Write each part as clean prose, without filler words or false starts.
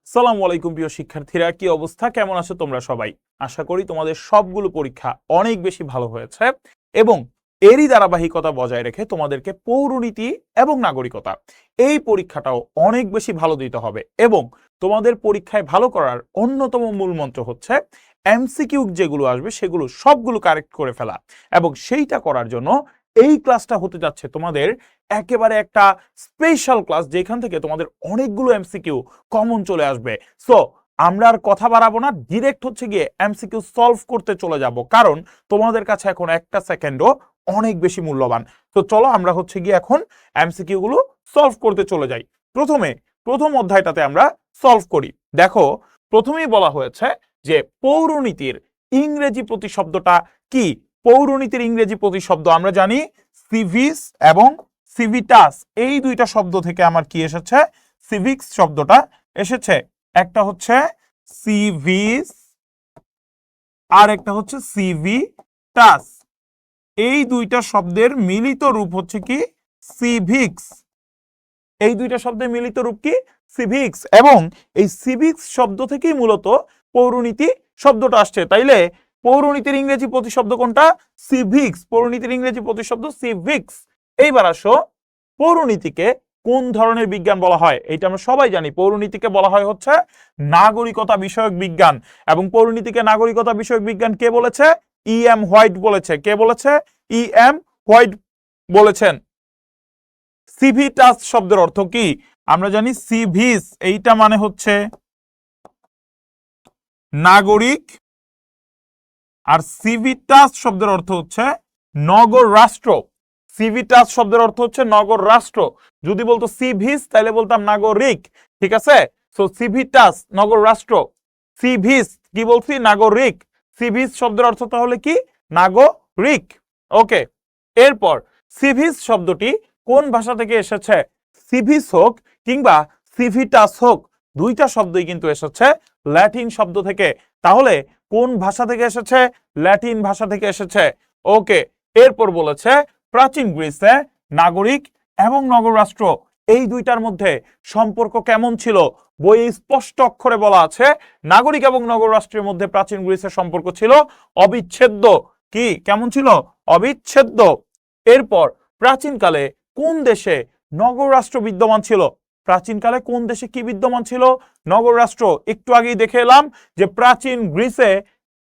সালামু আলাইকুম প্রিয় শিক্ষার্থীরা, কি অবস্থা, কেমন আছো তোমরা সবাই? আশা করি তোমাদের সবগুলো পরীক্ষা অনেক বেশি ভালো হয়েছে এবং এরই ধারাবাহিকতা বজায় রেখে তোমাদেরকে পৌরনীতি এবং নাগরিকতা এই পরীক্ষাটাও অনেক বেশি ভালো দিতে হবে। এবং তোমাদের পরীক্ষায় ভালো করার অন্যতম মূল মন্ত্র হচ্ছে এমসিকিউ যেগুলো আসবে সেগুলো সবগুলো কারেক্ট করে ফেলা। এবং সেইটা করার জন্য এই ক্লাসটা হতে যাচ্ছে তোমাদের একেবারে একটা স্পেশাল ক্লাস, যেখান থেকে তোমাদের অনেকগুলো এমসিকিউ কমন চলে আসবে। সো আমরা আর কথা বাড়াবো না, ডিরেক্ট হচ্ছে গিয়ে এমসিকিউ সলভ করতে চলে যাব, কারণ তোমাদের কাছে এখন একটা সেকেন্ডও অনেক বেশি মূল্যবান। তো চলো আমরা হচ্ছে গিয়ে এখন এমসিকিউ গুলো সলভ করতে চলে যাই। প্রথম অধ্যায়টাতে আমরা সলভ করি। দেখো, প্রথমেই বলা হয়েছে যে পৌরনীতির ইংরেজি প্রতিশব্দটা কি। পৌরনীতির ইংরেজি প্রতিশব্দ আমরা জানি সিভিস এবং সিভিটাস, এই দুইটা শব্দ থেকে আমার কি এসেছে, সিভিক্স শব্দটা এসেছে। একটা হচ্ছে সিভিস আর একটা হচ্ছে সিভিটাস, এই দুইটা শব্দের মিলিত রূপ হচ্ছে কি সিভিক্স। এই দুইটা শব্দের মিলিত রূপ কি সিভিক্স, এবং এই সিভিক্স শব্দ থেকেই মূলত পৌরনীতি শব্দটা আসছে। তাইলে পৌরনীতির ইংরেজি প্রতিশব্দ কোনটা? সিভিক্স। পৌরনীতির ইংরেজি প্রতিশব্দ সিভিক্স। এইবার আসো, পৌরনীতিকে কোন ধরনের বিজ্ঞান বলা হয়? এটা আমরা সবাই জানি, পৌরনীতিকে বলা হয় হচ্ছে নাগরিকতা বিষয়ক বিজ্ঞান। এবং পৌরনীতিকে নাগরিকতা বিষয়ক বিজ্ঞান কে বলেছে? E.M. হোয়াইট বলেছে। কে বলেছে? E.M. হোয়াইট বলেছেন। সিভিটাস শব্দের অর্থ কি? আমরা জানি সিভিস এইটা মানে হচ্ছে নাগরিক, আর সিভিটাস শব্দের অর্থ হচ্ছে নগর রাষ্ট্র। সিভিটাস শব্দের অর্থ হচ্ছে নগর রাষ্ট্র। যদি বলতো সিভিস তাহলে বলতাম নাগরিক, ঠিক আছে? সো সিভিটাস নগর রাষ্ট্র, সিভিস কি বলছি? নাগরিক। সিভিস শব্দের অর্থ তাহলে কি? নাগরিক। ওকে, এরপর সিভিস শব্দটি কোন ভাষা থেকে এসেছে? সিভিস হোক কিংবা সিভিটাস হোক, দুইটা শব্দই কিন্তু এসেছে ল্যাটিন শব্দ থেকে। তাহলে কোন ভাষা থেকে এসেছে? ল্যাটিন ভাষা থেকে এসেছে। ওকে, এরপর বলেছে প্রাচীন গ্রিসে নাগরিক এবং নগর রাষ্ট্র এই দুইটার মধ্যে সম্পর্ক কেমন ছিল? বইয়ে স্পষ্ট অক্ষরে বলা আছে নাগরিক এবং নগর রাষ্ট্রের মধ্যে প্রাচীন গ্রিসের সম্পর্ক ছিল অবিচ্ছেদ্য। কি কেমন ছিল? অবিচ্ছেদ্য। এরপর প্রাচীনকালে কোন দেশে নগর রাষ্ট্র বিদ্যমান ছিল? প্রাচীনকালে কোন দেশে কি বিদ্যমান ছিল? নগর রাষ্ট্র। একটু আগেই দেখে এলাম যে প্রাচীন গ্রিসে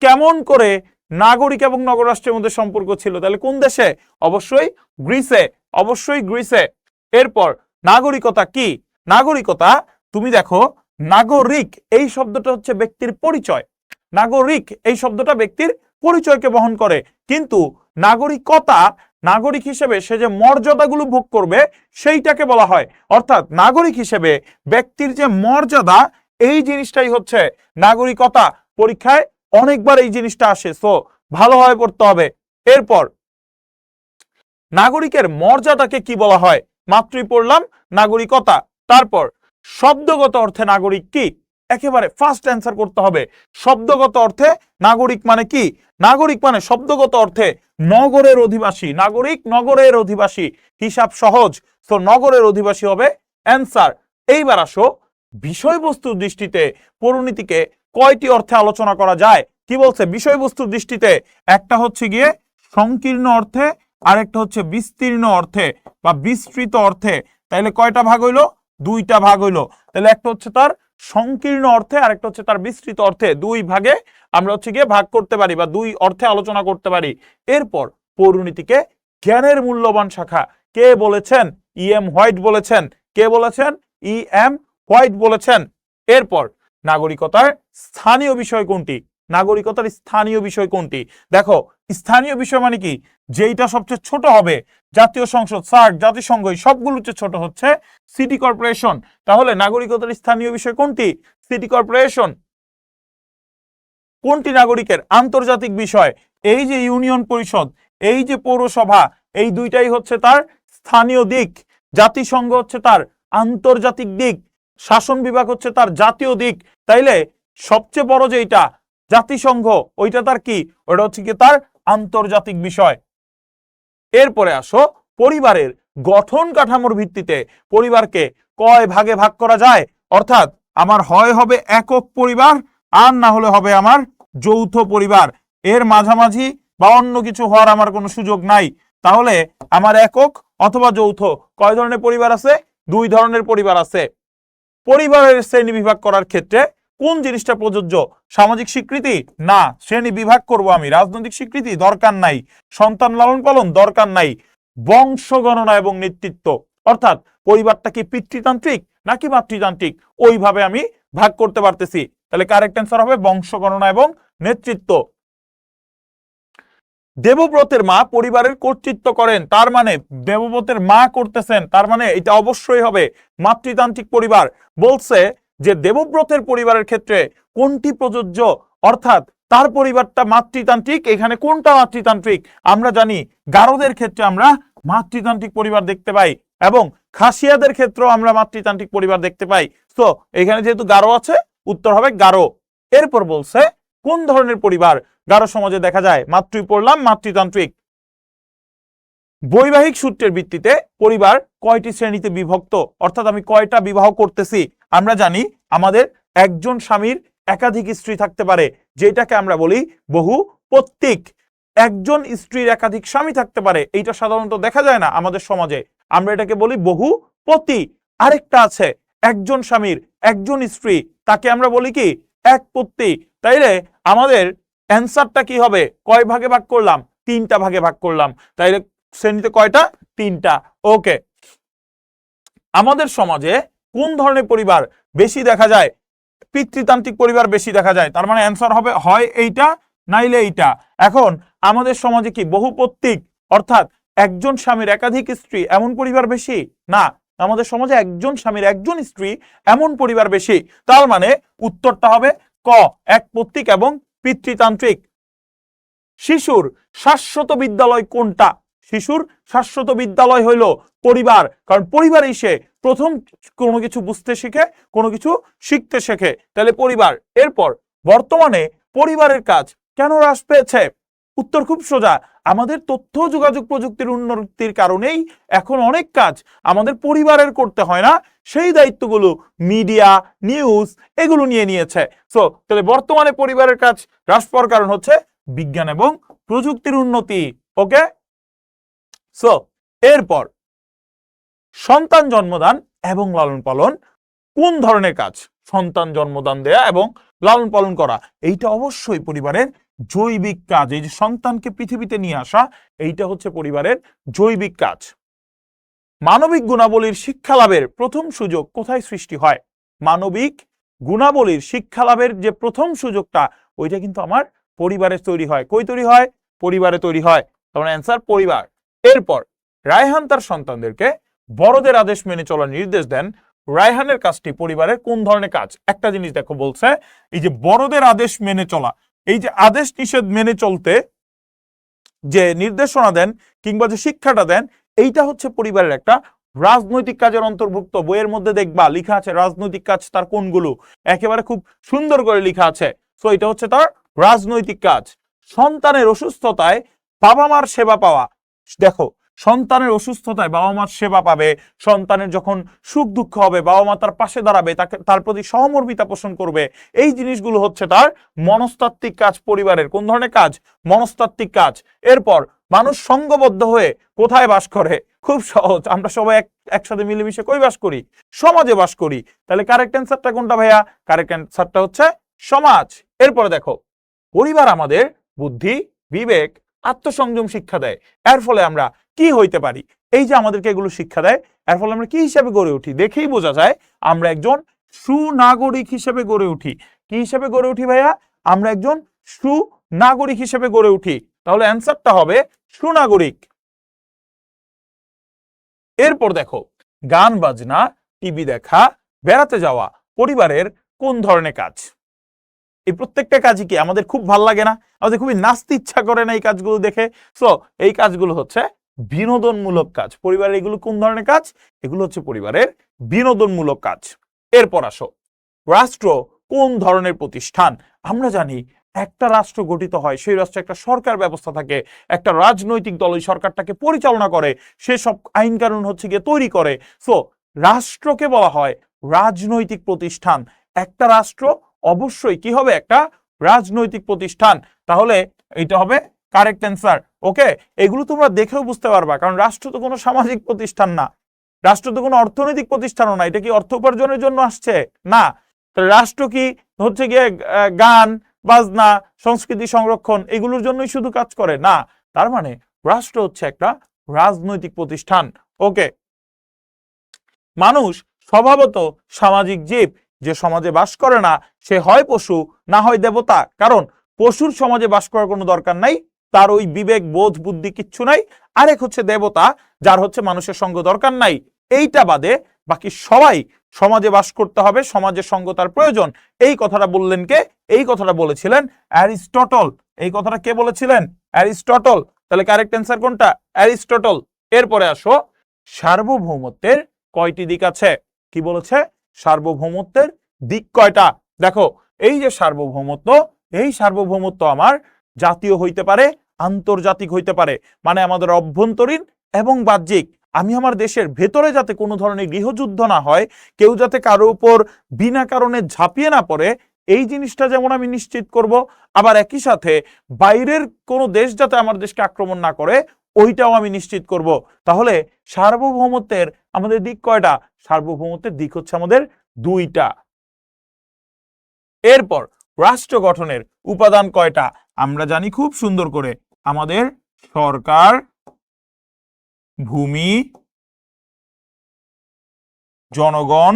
কেমন করে নাগরিক এবং নগর রাষ্ট্রের মধ্যে সম্পর্ক ছিল। তাহলে কোন দেশে? অবশ্যই গ্রিসে, অবশ্যই গ্রিসে। এরপর নাগরিকতা কি? নাগরিকতা, তুমি দেখো, নাগরিক এই শব্দটা হচ্ছে ব্যক্তির পরিচয়। নাগরিক এই শব্দটা ব্যক্তির পরিচয়কে বহন করে, কিন্তু নাগরিকতা, নাগরিক হিসেবে সে যে মর্যাদাগুলো ভোগ করবে সেইটাকে বলা হয়। অর্থাৎ নাগরিক হিসেবে ব্যক্তির যে মর্যাদা, এই জিনিসটাই হচ্ছে নাগরিকতা। পরীক্ষায় অনেকবার এই জিনিসটা আসে, সো ভালোভাবে পড়তে হবে। এরপর নাগরিকের মর্যাদাকে কি বলা হয়? মাত্রই পড়লাম নাগরিকতা। তারপর শব্দগত অর্থে নাগরিক কি? একেবারে ফার্স্ট অ্যান্সার করতে হবে। শব্দগত অর্থে নাগরিক মানে কি? নাগরিক মানে শব্দগত অর্থে নগরের অধিবাসী। নাগরিক নগরের অধিবাসী, হিসাব সহজ। তো নগরের অধিবাসী হবে অ্যান্সার। এইবার আসো, বিষয়বস্তুর দৃষ্টিতে পৌরনীতিকে কয়টি অর্থে আলোচনা করা যায়? কি বলছে বিষয়বস্তুর দৃষ্টিতে? একটা হচ্ছে গিয়ে সংকীর্ণ অর্থে, আর একটা হচ্ছে বিস্তীর্ণ অর্থে বা বিস্তৃত অর্থে। তাহলে কয়টা ভাগ হইলো? দুইটা ভাগ হইলো। তাহলে একটা হচ্ছে তার সংকীর্ণ অর্থে, আর একটা হচ্ছে তার বিস্তৃত অর্থে। দুই ভাগে আমরা হচ্ছে গিয়ে ভাগ করতে পারি বা দুই অর্থে আলোচনা করতে পারি। এরপর পৌরনীতিকে জ্ঞানের মূল্যবান শাখা কে বলেছেন? E.M. হোয়াইট বলেছেন। কে বলেছেন? E.M. হোয়াইট বলেছেন। এরপর নাগরিকতার স্থানীয় বিষয় কোনটি? নাগরিকতার স্থানীয় বিষয় কোনটি? দেখো, স্থানীয় বিষয় মানে কি? যেইটা সবচেয়ে ছোট হবে, জাতীয় সংসদ, সার্ক, জাতিসংঘ, সবগুলো ছোট হচ্ছে সিটি কর্পোরেশন। তাহলে নাগরিকতার স্থানীয় বিষয় কোনটি? City corporation. কোনটি নাগরিকের আন্তর্জাতিক বিষয়? এই যে ইউনিয়ন পরিষদ, এই যে পৌরসভা, এই দুইটাই হচ্ছে তার স্থানীয় দিক। জাতিসংঘ হচ্ছে তার আন্তর্জাতিক দিক, শাসন বিভাগ হচ্ছে তার জাতীয় দিক। তাইলে সবচেয়ে বড় যেটা জাতিসংঘ, ওইটা তার কি? ওটা হচ্ছে কি তার আন্তর্জাতিক বিষয়। এরপরে আসো, পরিবারের গঠন কাঠামোর ভিত্তিতে পরিবারকে কয় ভাগে ভাগ করা যায়? অর্থাৎ আমার হয় হবে একক পরিবার, আর না হলে হবে আমার যৌথ পরিবার। এর মাঝামাঝি বা অন্য কিছু হওয়ার আমার কোনো সুযোগ নাই। তাহলে আমার একক অথবা যৌথ কয় ধরনের পরিবার আছে? 2 ধরনের পরিবার আছে। পরিবারের শ্রেণী বিভাগ করার ক্ষেত্রে কোন জিনিসটা প্রযোজ্য? সামাজিক স্বীকৃতি? না। শ্রেণী বিভাগ করব আমি। রাজনৈতিক স্বীকৃতি? দরকার নাই। সন্তান লালন পালন? দরকার নাই। বংশ গণনা এবং নেতৃত্ব, অর্থাৎ পরিবারটা কি পিতৃতান্ত্রিক নাকি মাতৃতান্ত্রিক, ওইভাবে আমি ভাগ করতে পারতেছি। তাহলে কারেক্ট অ্যান্সার হবে বংশ গণনা এবং নেতৃত্ব। দেবব্রতের মা পরিবারের কর্তৃত্ব করেন, তার মানে দেবব্রতের মা করতেছেন, তার মানে এটা অবশ্যই হবে মাতৃতান্ত্রিক পরিবার। বলছে যে দেবব্রতের পরিবারের ক্ষেত্রে কোনটি প্রযোজ্য, অর্থাৎ তার পরিবারটা মাতৃতান্ত্রিক। এখানে কোনটা মাতৃতান্ত্রিক? আমরা জানি গারোদের ক্ষেত্রে আমরা মাতৃতান্ত্রিক পরিবার দেখতে পাই এবং খাসিয়াদের ক্ষেত্রেও আমরা মাতৃতান্ত্রিক পরিবার দেখতে পাই। তো এখানে যেহেতু গারো আছে, উত্তর হবে গারো। এরপর বলছে কোন ধরনের পরিবার গারো সমাজে দেখা যায়? মাত্রই পড়লাম মাতৃতান্ত্রিক। বৈবাহিক সূত্রের ভিত্তিতে পরিবার কয়টি শ্রেণীতে বিভক্ত, অর্থাৎ আমি কয়টা বিবাহ করতেছি? আমরা জানি আমাদের একজন স্বামীর একাধিক স্ত্রী থাকতে পারে, যেটাকে আমরা বলি বহু পত্তিক। একজন স্ত্রীর একাধিক স্বামী থাকতে পারে, এইটা সাধারণত দেখা যায় না আমাদের সমাজে, আমরা এটাকে বলি বহু পতি। আরেকটা আছে একজন স্বামীর একজন স্ত্রী, তাকে আমরা বলি কি? এক পত্তি। তাইলে আমাদের অ্যান্সারটা কি হবে? কয় ভাগে ভাগ করলাম? 3টা ভাগে ভাগ করলাম। তাইলে শ্রেণীতে কয়টা? 3টা। ওকে, আমাদের সমাজে কোন ধরনের পরিবার বেশি দেখা যায়? পিতৃতান্ত্রিক পরিবার বেশি দেখা যায়, তার মানে অ্যান্সার হবে হয় এইটা নাইলে এইটা। এখন আমাদের সমাজে কি বহুপত্তিক, অর্থাৎ একজন স্বামীর একাধিক স্ত্রী এমন পরিবার বেশি? না, আমাদের সমাজে একজন স্বামীর একজন স্ত্রী এমন পরিবার বেশি। তার মানে উত্তরটা হবে ক, একপত্তিক এবং পিতৃতান্ত্রিক। শিশুর শাশ্বত বিদ্যালয় কোনটা? শিশুর শাশ্বত বিদ্যালয় হইল পরিবার, কারণ পরিবারই সে প্রথম কোনো কিছু বুঝতে শিখে, কোনো কিছু শিখতে শেখে, তাহলে পরিবার। এরপর বর্তমানে পরিবারের কাজ কেন হ্রাস পেয়েছে? উত্তর খুব সোজা, আমাদের তথ্য যোগাযোগ প্রযুক্তির উন্নতির কারণেই এখন অনেক কাজ আমাদের পরিবারের করতে হয় না, সেই দায়িত্বগুলো মিডিয়া, নিউজ এগুলো নিয়ে নিয়েছে। সো তাহলে বর্তমানে পরিবারের কাজ হ্রাস পাওয়ার কারণ হচ্ছে বিজ্ঞান এবং প্রযুক্তির উন্নতি। ওকে, সো এরপর সন্তান জন্মদান এবং লালন পালন কোন ধরনের কাজ? সন্তান জন্মদান দেয়া এবং লালন পালন করা এইটা অবশ্যই পরিবারের জৈবিক কাজ। এই যে সন্তানকে পৃথিবীতে নিয়ে আসা, এইটা হচ্ছে পরিবারের জৈবিক কাজ। মানবিক গুণাবলীর শিক্ষা লাভের প্রথম সুযোগ কোথায় সৃষ্টি হয়? মানবিক গুণাবলীর শিক্ষা লাভের যে প্রথম সুযোগটা, ওইটা কিন্তু আমার পরিবারে তৈরি হয়। কই তৈরি হয়? পরিবারে তৈরি হয়। তখন অ্যান্সার পরিবার। এরপর রায়হান তার সন্তানদেরকে বড়দের আদেশ মেনে চলার নির্দেশ দেন। রায়হানের কাজটি পরিবারের কোন ধরনের কাজ? একটা জিনিস দেখো, বলছে এই যে বড়দের আদেশ মেনে চলা, এই যে আদেশ নিষেধ মেনে চলতে যে নির্দেশনা দেন কিংবা যে শিক্ষাটা দেন, এইটা হচ্ছে পরিবারের একটা রাজনৈতিক কাজের অন্তর্ভুক্ত। বইয়ের মধ্যে দেখবা লেখা আছে রাজনৈতিক কাজ তার কোনগুলো, একেবারে খুব সুন্দর করে লেখা আছে। তো এটা হচ্ছে তার রাজনৈতিক কাজ। সন্তানের অসুস্থতায় বাবা মার সেবা পাওয়া, দেখো সন্তানের অসুস্থতায় বাবা মার সেবা পাবে, সন্তানের যখন সুখ দুঃখ হবে বাবা মা তার পাশে দাঁড়াবে, তাকে তার প্রতি সহমর্মিতা পোষণ করবে, এই জিনিসগুলো হচ্ছে তার মনস্তাত্ত্বিক কাজ। পরিবারের কোন ধরনের কাজ? মনস্তাত্ত্বিক কাজ। এরপর মানুষ সংঘবদ্ধ হয়ে কোথায় বাস করে? খুব সহজ, আমরা সবাই একসাথে মিলেমিশে কই বাস করি? সমাজে বাস করি। তাহলে কারেক্ট অ্যান্সারটা কোনটা ভাইয়া? কারেক্ট অ্যান্সারটা হচ্ছে সমাজ। এরপরে দেখো, পরিবার আমাদের বুদ্ধি, বিবেক, আত্মসংযম শিক্ষা দেয়। এর ফলে আমরা কি হইতে পারি? এই যে আমাদেরকে এগুলো শিক্ষা দেয়, এর ফলে আমরা কি হিসাবে গড়ে উঠি? দেখেই বোঝা যায় আমরা একজন সুনাগরিক হিসেবে গড়ে উঠি। কি হিসেবে গড়ে উঠি ভাইয়া? আমরা একজন সুনাগরিক হিসেবে গড়ে উঠি। তাহলে অ্যান্সারটা হবে সুনাগরিক। এরপর দেখো, গান বাজনা, টিভি দেখা, বেড়াতে যাওয়া পরিবারের কোন ধরনের কাজ? এই প্রত্যেকটা কাজই কি আমাদের খুব ভাল লাগে না? আমাদের খুবই নাচতে ইচ্ছা করে না এই কাজগুলো দেখে? সো এই কাজগুলো হচ্ছে বিনোদনমূলক কাজ। পরিবারের এগুলো কোন ধরনের কাজ? এগুলো হচ্ছে পরিবারের বিনোদনমূলক কাজ। এরপর আসো, রাষ্ট্র কোন ধরনের প্রতিষ্ঠান? আমরা জানি একটা রাষ্ট্র গঠিত হয়, সেই রাষ্ট্রে একটা সরকার ব্যবস্থা থাকে, একটা রাজনৈতিক দল ওই সরকারটাকে পরিচালনা করে, সে সব আইন কানুন হচ্ছে গিয়ে তৈরি করে। সো রাষ্ট্রকে বলা হয় রাজনৈতিক প্রতিষ্ঠান। একটা রাষ্ট্র অবশ্যই কি হবে, একটা রাজনৈতিক প্রতিষ্ঠান। তাহলে এটা হবে কারেক্ট অ্যান্সার। ওকে, এগুলো তোমরা দেখেও বুঝতে পারবা, কারণ রাষ্ট্র তো কোনো সামাজিক প্রতিষ্ঠান না, রাষ্ট্র তো কোনো অর্থনৈতিক প্রতিষ্ঠানও না। এটা কি অর্থ উপার্জনের জন্য আসছে? না। রাষ্ট্র কি হচ্ছে গিয়ে গান বাজনা সংস্কৃতি সংরক্ষণ এগুলোর জন্যই শুধু কাজ করে? না। তার মানে রাষ্ট্র হচ্ছে একটা রাজনৈতিক প্রতিষ্ঠান। ওকে, মানুষ স্বভাবত সামাজিক জীব, যে সমাজে বাস করে না সে হয় পশু না হয় দেবতা। কারণ পশুর সমাজে বাস করার কোনো দরকার নাই, তার ওই বিবেক বোধ বুদ্ধি কিচ্ছু নাই। আরেক হচ্ছে দেবতা, যার হচ্ছে মানুষের সঙ্গ দরকার নাই। এইটা বাদে বাকি সবাই সমাজে বাস করতে হবে, সমাজের সঙ্গ তার প্রয়োজন। এই কথাটা বললেন কে? এই কথাটা বলেছিলেন অ্যারিস্টটল। এই কথাটা কে বলেছিলেন? অ্যারিস্টটল। তাহলে কারেক্ট অ্যান্সার কোনটা? অ্যারিস্টটল। এরপরে আসো, সার্বভৌমত্বের কয়টি দিক আছে? কি বলেছে? সার্বভৌমত্বের দিক কয়টা? দেখো, এই যে সার্বভৌমত্ব, এই সার্বভৌমত্ব আমার জাতীয় হইতে পারে, আন্তর্জাতিক হইতে পারে। মানে আমাদের অভ্যন্তরীণ এবং বাহ্যিক। আমি আমার দেশের ভেতরে যাতে কোনো ধরনের গৃহযুদ্ধ না হয়, কেউ যাতে কারো উপর বিনা কারণে ঝাঁপিয়ে না পড়ে, এই জিনিসটা যেমন আমি নিশ্চিত করব। আবার একই সাথে বাইরের কোনো দেশ যাতে আমার দেশকে আক্রমণ না করে, ওইটাও আমি নিশ্চিত করব। তাহলে সার্বভৌমত্বের আমাদের দিক কয়টা? সার্বভৌমত্বের দিক হচ্ছে আমাদের দুইটা। এরপর রাষ্ট্র গঠনের উপাদান কয়টা? আমরা জানি খুব সুন্দর করে, আমাদের সরকার, ভূমি, জনগণ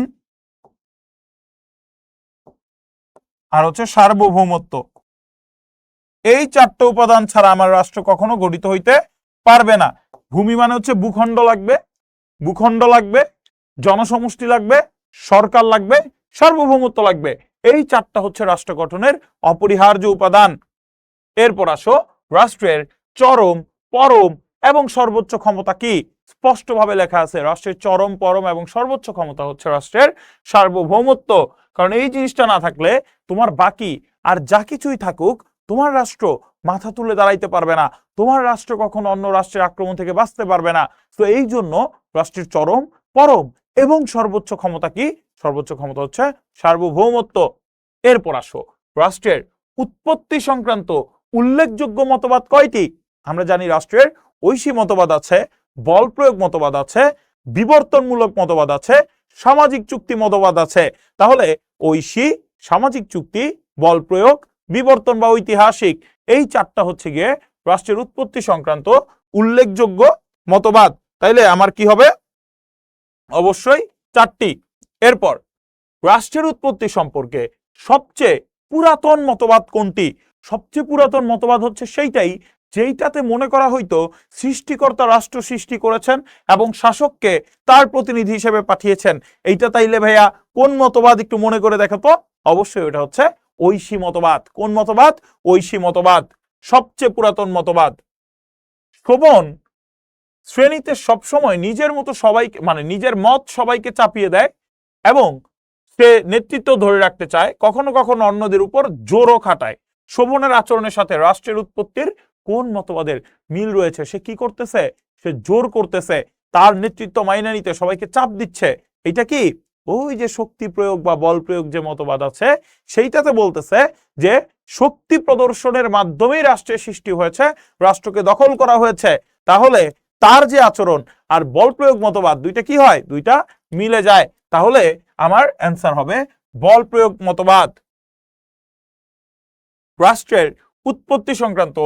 আর হচ্ছে সার্বভৌমত্ব। এই চারটে উপাদান ছাড়া আমার রাষ্ট্র কখনো গঠিত হইতে পারবে না। ভূমি মানে হচ্ছে ভূখণ্ড লাগবে, ভূখণ্ড লাগবে, জনসমষ্টি লাগবে, সরকার লাগবে, সার্বভৌমত্ব লাগবে। এই চারটা হচ্ছে রাষ্ট্র গঠনের অপরিহার্য উপাদান। এরপর আসো, রাষ্ট্রের চরম, পরম এবং সর্বোচ্চ ক্ষমতা কি? স্পষ্টভাবে লেখা আছে, রাষ্ট্রের চরম, পরম এবং সর্বোচ্চ ক্ষমতা হচ্ছে রাষ্ট্রের সার্বভৌমত্ব। কারণ এই জিনিসটা না থাকলে তোমার বাকি আর যা কিছুই থাকুক, তোমার রাষ্ট্র মাথা তুলে দাঁড়াইতে পারবে না, তোমার রাষ্ট্র কখনো অন্য রাষ্ট্রের আক্রমণ থেকে বাঁচতে পারবে না। তো এই জন্য রাষ্ট্রের চরম, পরম এবং সর্বোচ্চ ক্ষমতা কি? সর্বোচ্চ ক্ষমতা হচ্ছে সার্বভৌমত্ব। এরপর আসো, রাষ্ট্রের উৎপত্তি সংক্রান্ত উল্লেখযোগ্য মতবাদ কয়টি? আমরা জানি রাষ্ট্রের ঐশী মতবাদ আছে, বল প্রয়োগ মতবাদ আছে, বিবর্তনমূলক মতবাদ আছে, সামাজিক চুক্তি মতবাদ আছে। তাহলে ঐশী, সামাজিক চুক্তি, বল প্রয়োগ, বিবর্তন বা ঐতিহাসিক, এই চারটা হচ্ছে গিয়ে রাষ্ট্রের উৎপত্তি সংক্রান্ত উল্লেখযোগ্য মতবাদ। তাইলে আমার কি হবে? অবশ্যই চারটি। এরপর রাষ্ট্রের উৎপত্তি সম্পর্কে সবচেয়ে পুরাতন মতবাদ কোনটি? সবচেয়ে পুরাতন মতবাদ হচ্ছে সেইটাই যেইটাতে মনে করা হইতো সৃষ্টিকর্তা রাষ্ট্র সৃষ্টি করেছেন এবং শাসককে তার প্রতিনিধি হিসেবে পাঠিয়েছেন। এইটা তাইলে ভাইয়া কোন মতবাদ? একটু মনে করে দেখো তো। অবশ্যই ওটা হচ্ছে ঐশী মতবাদ। কোন মতবাদ? ঐশী মতবাদ, সবচেয়ে পুরাতন মতবাদ। শোভন শ্রেণীতে সবসময় নিজের মতো সবাইকে, মানে নিজের মত সবাইকে চাপিয়ে দেয় এবং সে নেতৃত্ব ধরে রাখতে চায়, কখনো কখনো অন্যদের উপর জোরও খাটায়। শোভনের আচরণের সাথে রাষ্ট্রের উৎপত্তির কোন মতবাদের মিল রয়েছে? সে কি করতেছে? সে জোর করতেছে, তার নেতৃত্ব মাইনে নিতে সবাইকে চাপ দিচ্ছে। এটা কি? ওই যে শক্তি প্রয়োগ বা বল প্রয়োগ যে মতবাদ আছে, সেইটাতে বলতেছে যে শক্তি প্রদর্শনের মাধ্যমেই রাষ্ট্রের সৃষ্টি হয়েছে, রাষ্ট্রকে দখল করা হয়েছে। তাহলে তার যে আচরণ আর বল প্রয়োগ মতবাদ, দুইটা কি হয়? দুইটা মিলে যায়। তাহলে আমার অ্যান্সার হবে বল প্রয়োগ মতবাদ। রাষ্ট্রের উৎপত্তি সংক্রান্ত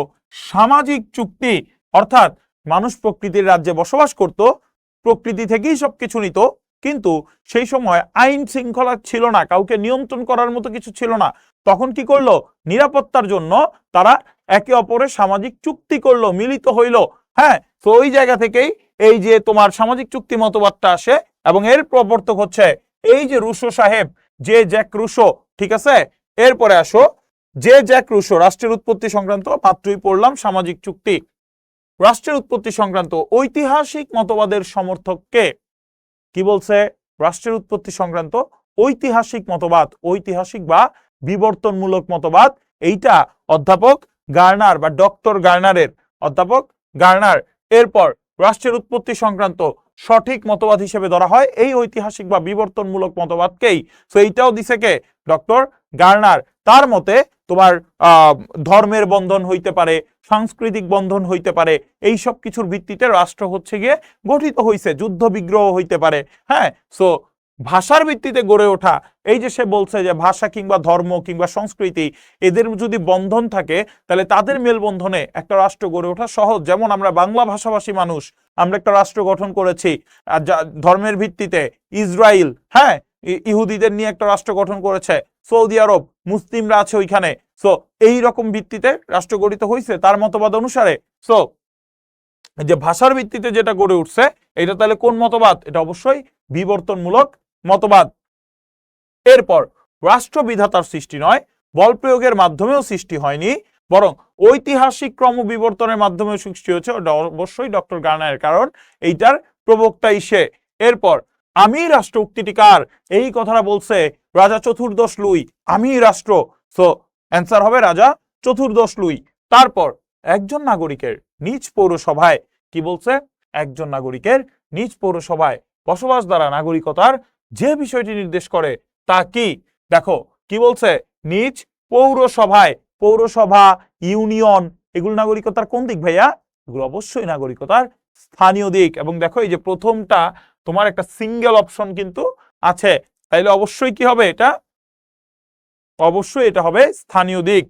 সামাজিক চুক্তি, অর্থাৎ মানুষ প্রকৃতির রাজ্যে বসবাস করত, প্রকৃতি থেকেই সবকিছু নিত, কিন্তু সেই সময় আইন শৃঙ্খলা ছিল না, কাউকে নিয়ন্ত্রণ করার মতো কিছু ছিল না। তখন কি করলো? নিরাপত্তার জন্য তারা একে অপরের সামাজিক চুক্তি করলো, মিলিত হইল। হ্যাঁ, তো ওই জায়গা থেকেই এই যে তোমার সামাজিক চুক্তি মতবাদটা আসে এবং এর প্রবর্তক হচ্ছে এই যে রুশো সাহেব, যে জ্যাক রুশো। ঠিক আছে, এরপরে আসো, যে জ্যাক রুশো রাষ্ট্রের উৎপত্তি সংক্রান্ত মাত্রই পড়লাম সামাজিক চুক্তি। রাষ্ট্রের উৎপত্তি সংক্রান্ত ঐতিহাসিক মতবাদের সমর্থক কে? কি বলছে? রাষ্ট্রের উৎপত্তি সংক্রান্ত ঐতিহাসিক মতবাদ, ঐতিহাসিক বা বিবর্তনমূলক মতবাদ, এইটা অধ্যাপক গার্নার বা ডক্টর গার্নারের, অধ্যাপক গার্নার। এরপর রাষ্ট্রের উৎপত্তি সংক্রান্ত সঠিক মতবাদ হিসেবে ধরা হয় এই ঐতিহাসিক বা বিবর্তনমূলক মতবাদকেই। তো এইটাও দিছে কে? Doctor Garner. তার মতে তোমার ধর্মের বন্ধন হইতে পারে, সাংস্কৃতিক বন্ধন হইতে পারে, এই সব কিছুর ভিত্তিতে রাষ্ট্র হচ্ছে গিয়ে গঠিত হইছে, যুদ্ধ বিগ্রহ হইতে পারে। হ্যাঁ, সো ভাষার ভিত্তিতে গড়ে ওঠা, এই যে সে বলছে যে ভাষা কিংবা ধর্ম কিংবা সংস্কৃতি এদের যদি বন্ধন থাকে তাহলে তাদের মেলবন্ধনে একটা রাষ্ট্র গড়ে ওঠা সহজ। যেমন আমরা বাংলা ভাষাভাষী মানুষ, আমরা একটা রাষ্ট্র গঠন করেছি ধর্মের ভিত্তিতে। ইসরায়েল, হ্যাঁ, ইহুদিদের নিয়ে একটা রাষ্ট্র গঠন করেছে। সৌদি আরব, মুসলিমরা আছে ওইখানে। সো এই রকম ভিত্তিতে রাষ্ট্র গঠিত হয়েছে তার মতবাদ অনুসারে। সো যে ভাষার ভিত্তিতে যেটা গড়ে উঠছে এটা তাহলে কোন মতবাদ? এটা অবশ্যই বিবর্তনমূলক মতবাদ। এরপর রাষ্ট্র বিধাতার সৃষ্টি নয়, বল প্রয়োগের মাধ্যমেও সৃষ্টি হয়নি, বরং ঐতিহাসিক ক্রম বিবর্তনের মাধ্যমে সৃষ্টি হয়েছে। ওটা অবশ্যই ডক্টর গার্নারের, কারণ এইটার প্রবক্তাই সে। এরপর আমি রাষ্ট্র উক্তিটি কার? এই কথাটা বলছে রাজা চতুর্দশ লুই, আমি রাষ্ট্র। সো অ্যান্সার হবে রাজা চতুর্দশ লুই। তারপর একজন নাগরিকের নিজ পৌরসভায়, কি বলছে? একজন নাগরিকের নিজ পৌরসভায় বসবাস দ্বারা নাগরিকতার যে বিষয়টি নির্দেশ করে তা কি? দেখো কি বলছে, নিজ পৌরসভায়। পৌরসভা, ইউনিয়ন, এগুলো নাগরিকতার কোন দিক ভাইয়া? এগুলো অবশ্যই নাগরিকতার স্থানীয় দিক। এবং দেখো এই যে প্রথমটা তোমার একটা সিঙ্গেল অপশন কিন্তু আছে, তাইলে অবশ্যই কি হবে? এটা অবশ্যই এটা হবে স্থানীয় দিক।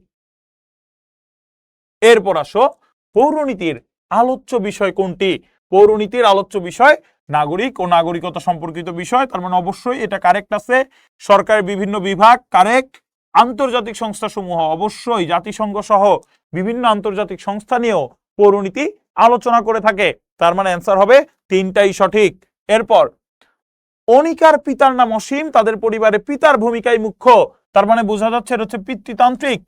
এরপর আসো, পৌরনীতির আলোচ্য বিষয় কোনটি? পৌরনীতির আলোচ্য বিষয় নাগরিক ও নাগরিকতা সম্পর্কিত বিষয়, তার মানে অবশ্যই এটা কারেক্ট আছে। সরকারের বিভিন্ন বিভাগ কারেক্ট। আন্তর্জাতিক সংস্থা সমূহ, অবশ্যই জাতিসংঘ সহ বিভিন্ন আন্তর্জাতিক সংস্থা নিয়েও পৌরনীতি আলোচনা করে থাকে, তার মানে অ্যান্সার হবে তিনটাই সঠিক। এরপর অনিকার পিতার নাম অসীম, তাদের পরিবারে পিতার ভূমিকাই মুখ্য, তার মানে বোঝা যাচ্ছে এটা হচ্ছে পিতৃতান্ত্রিক।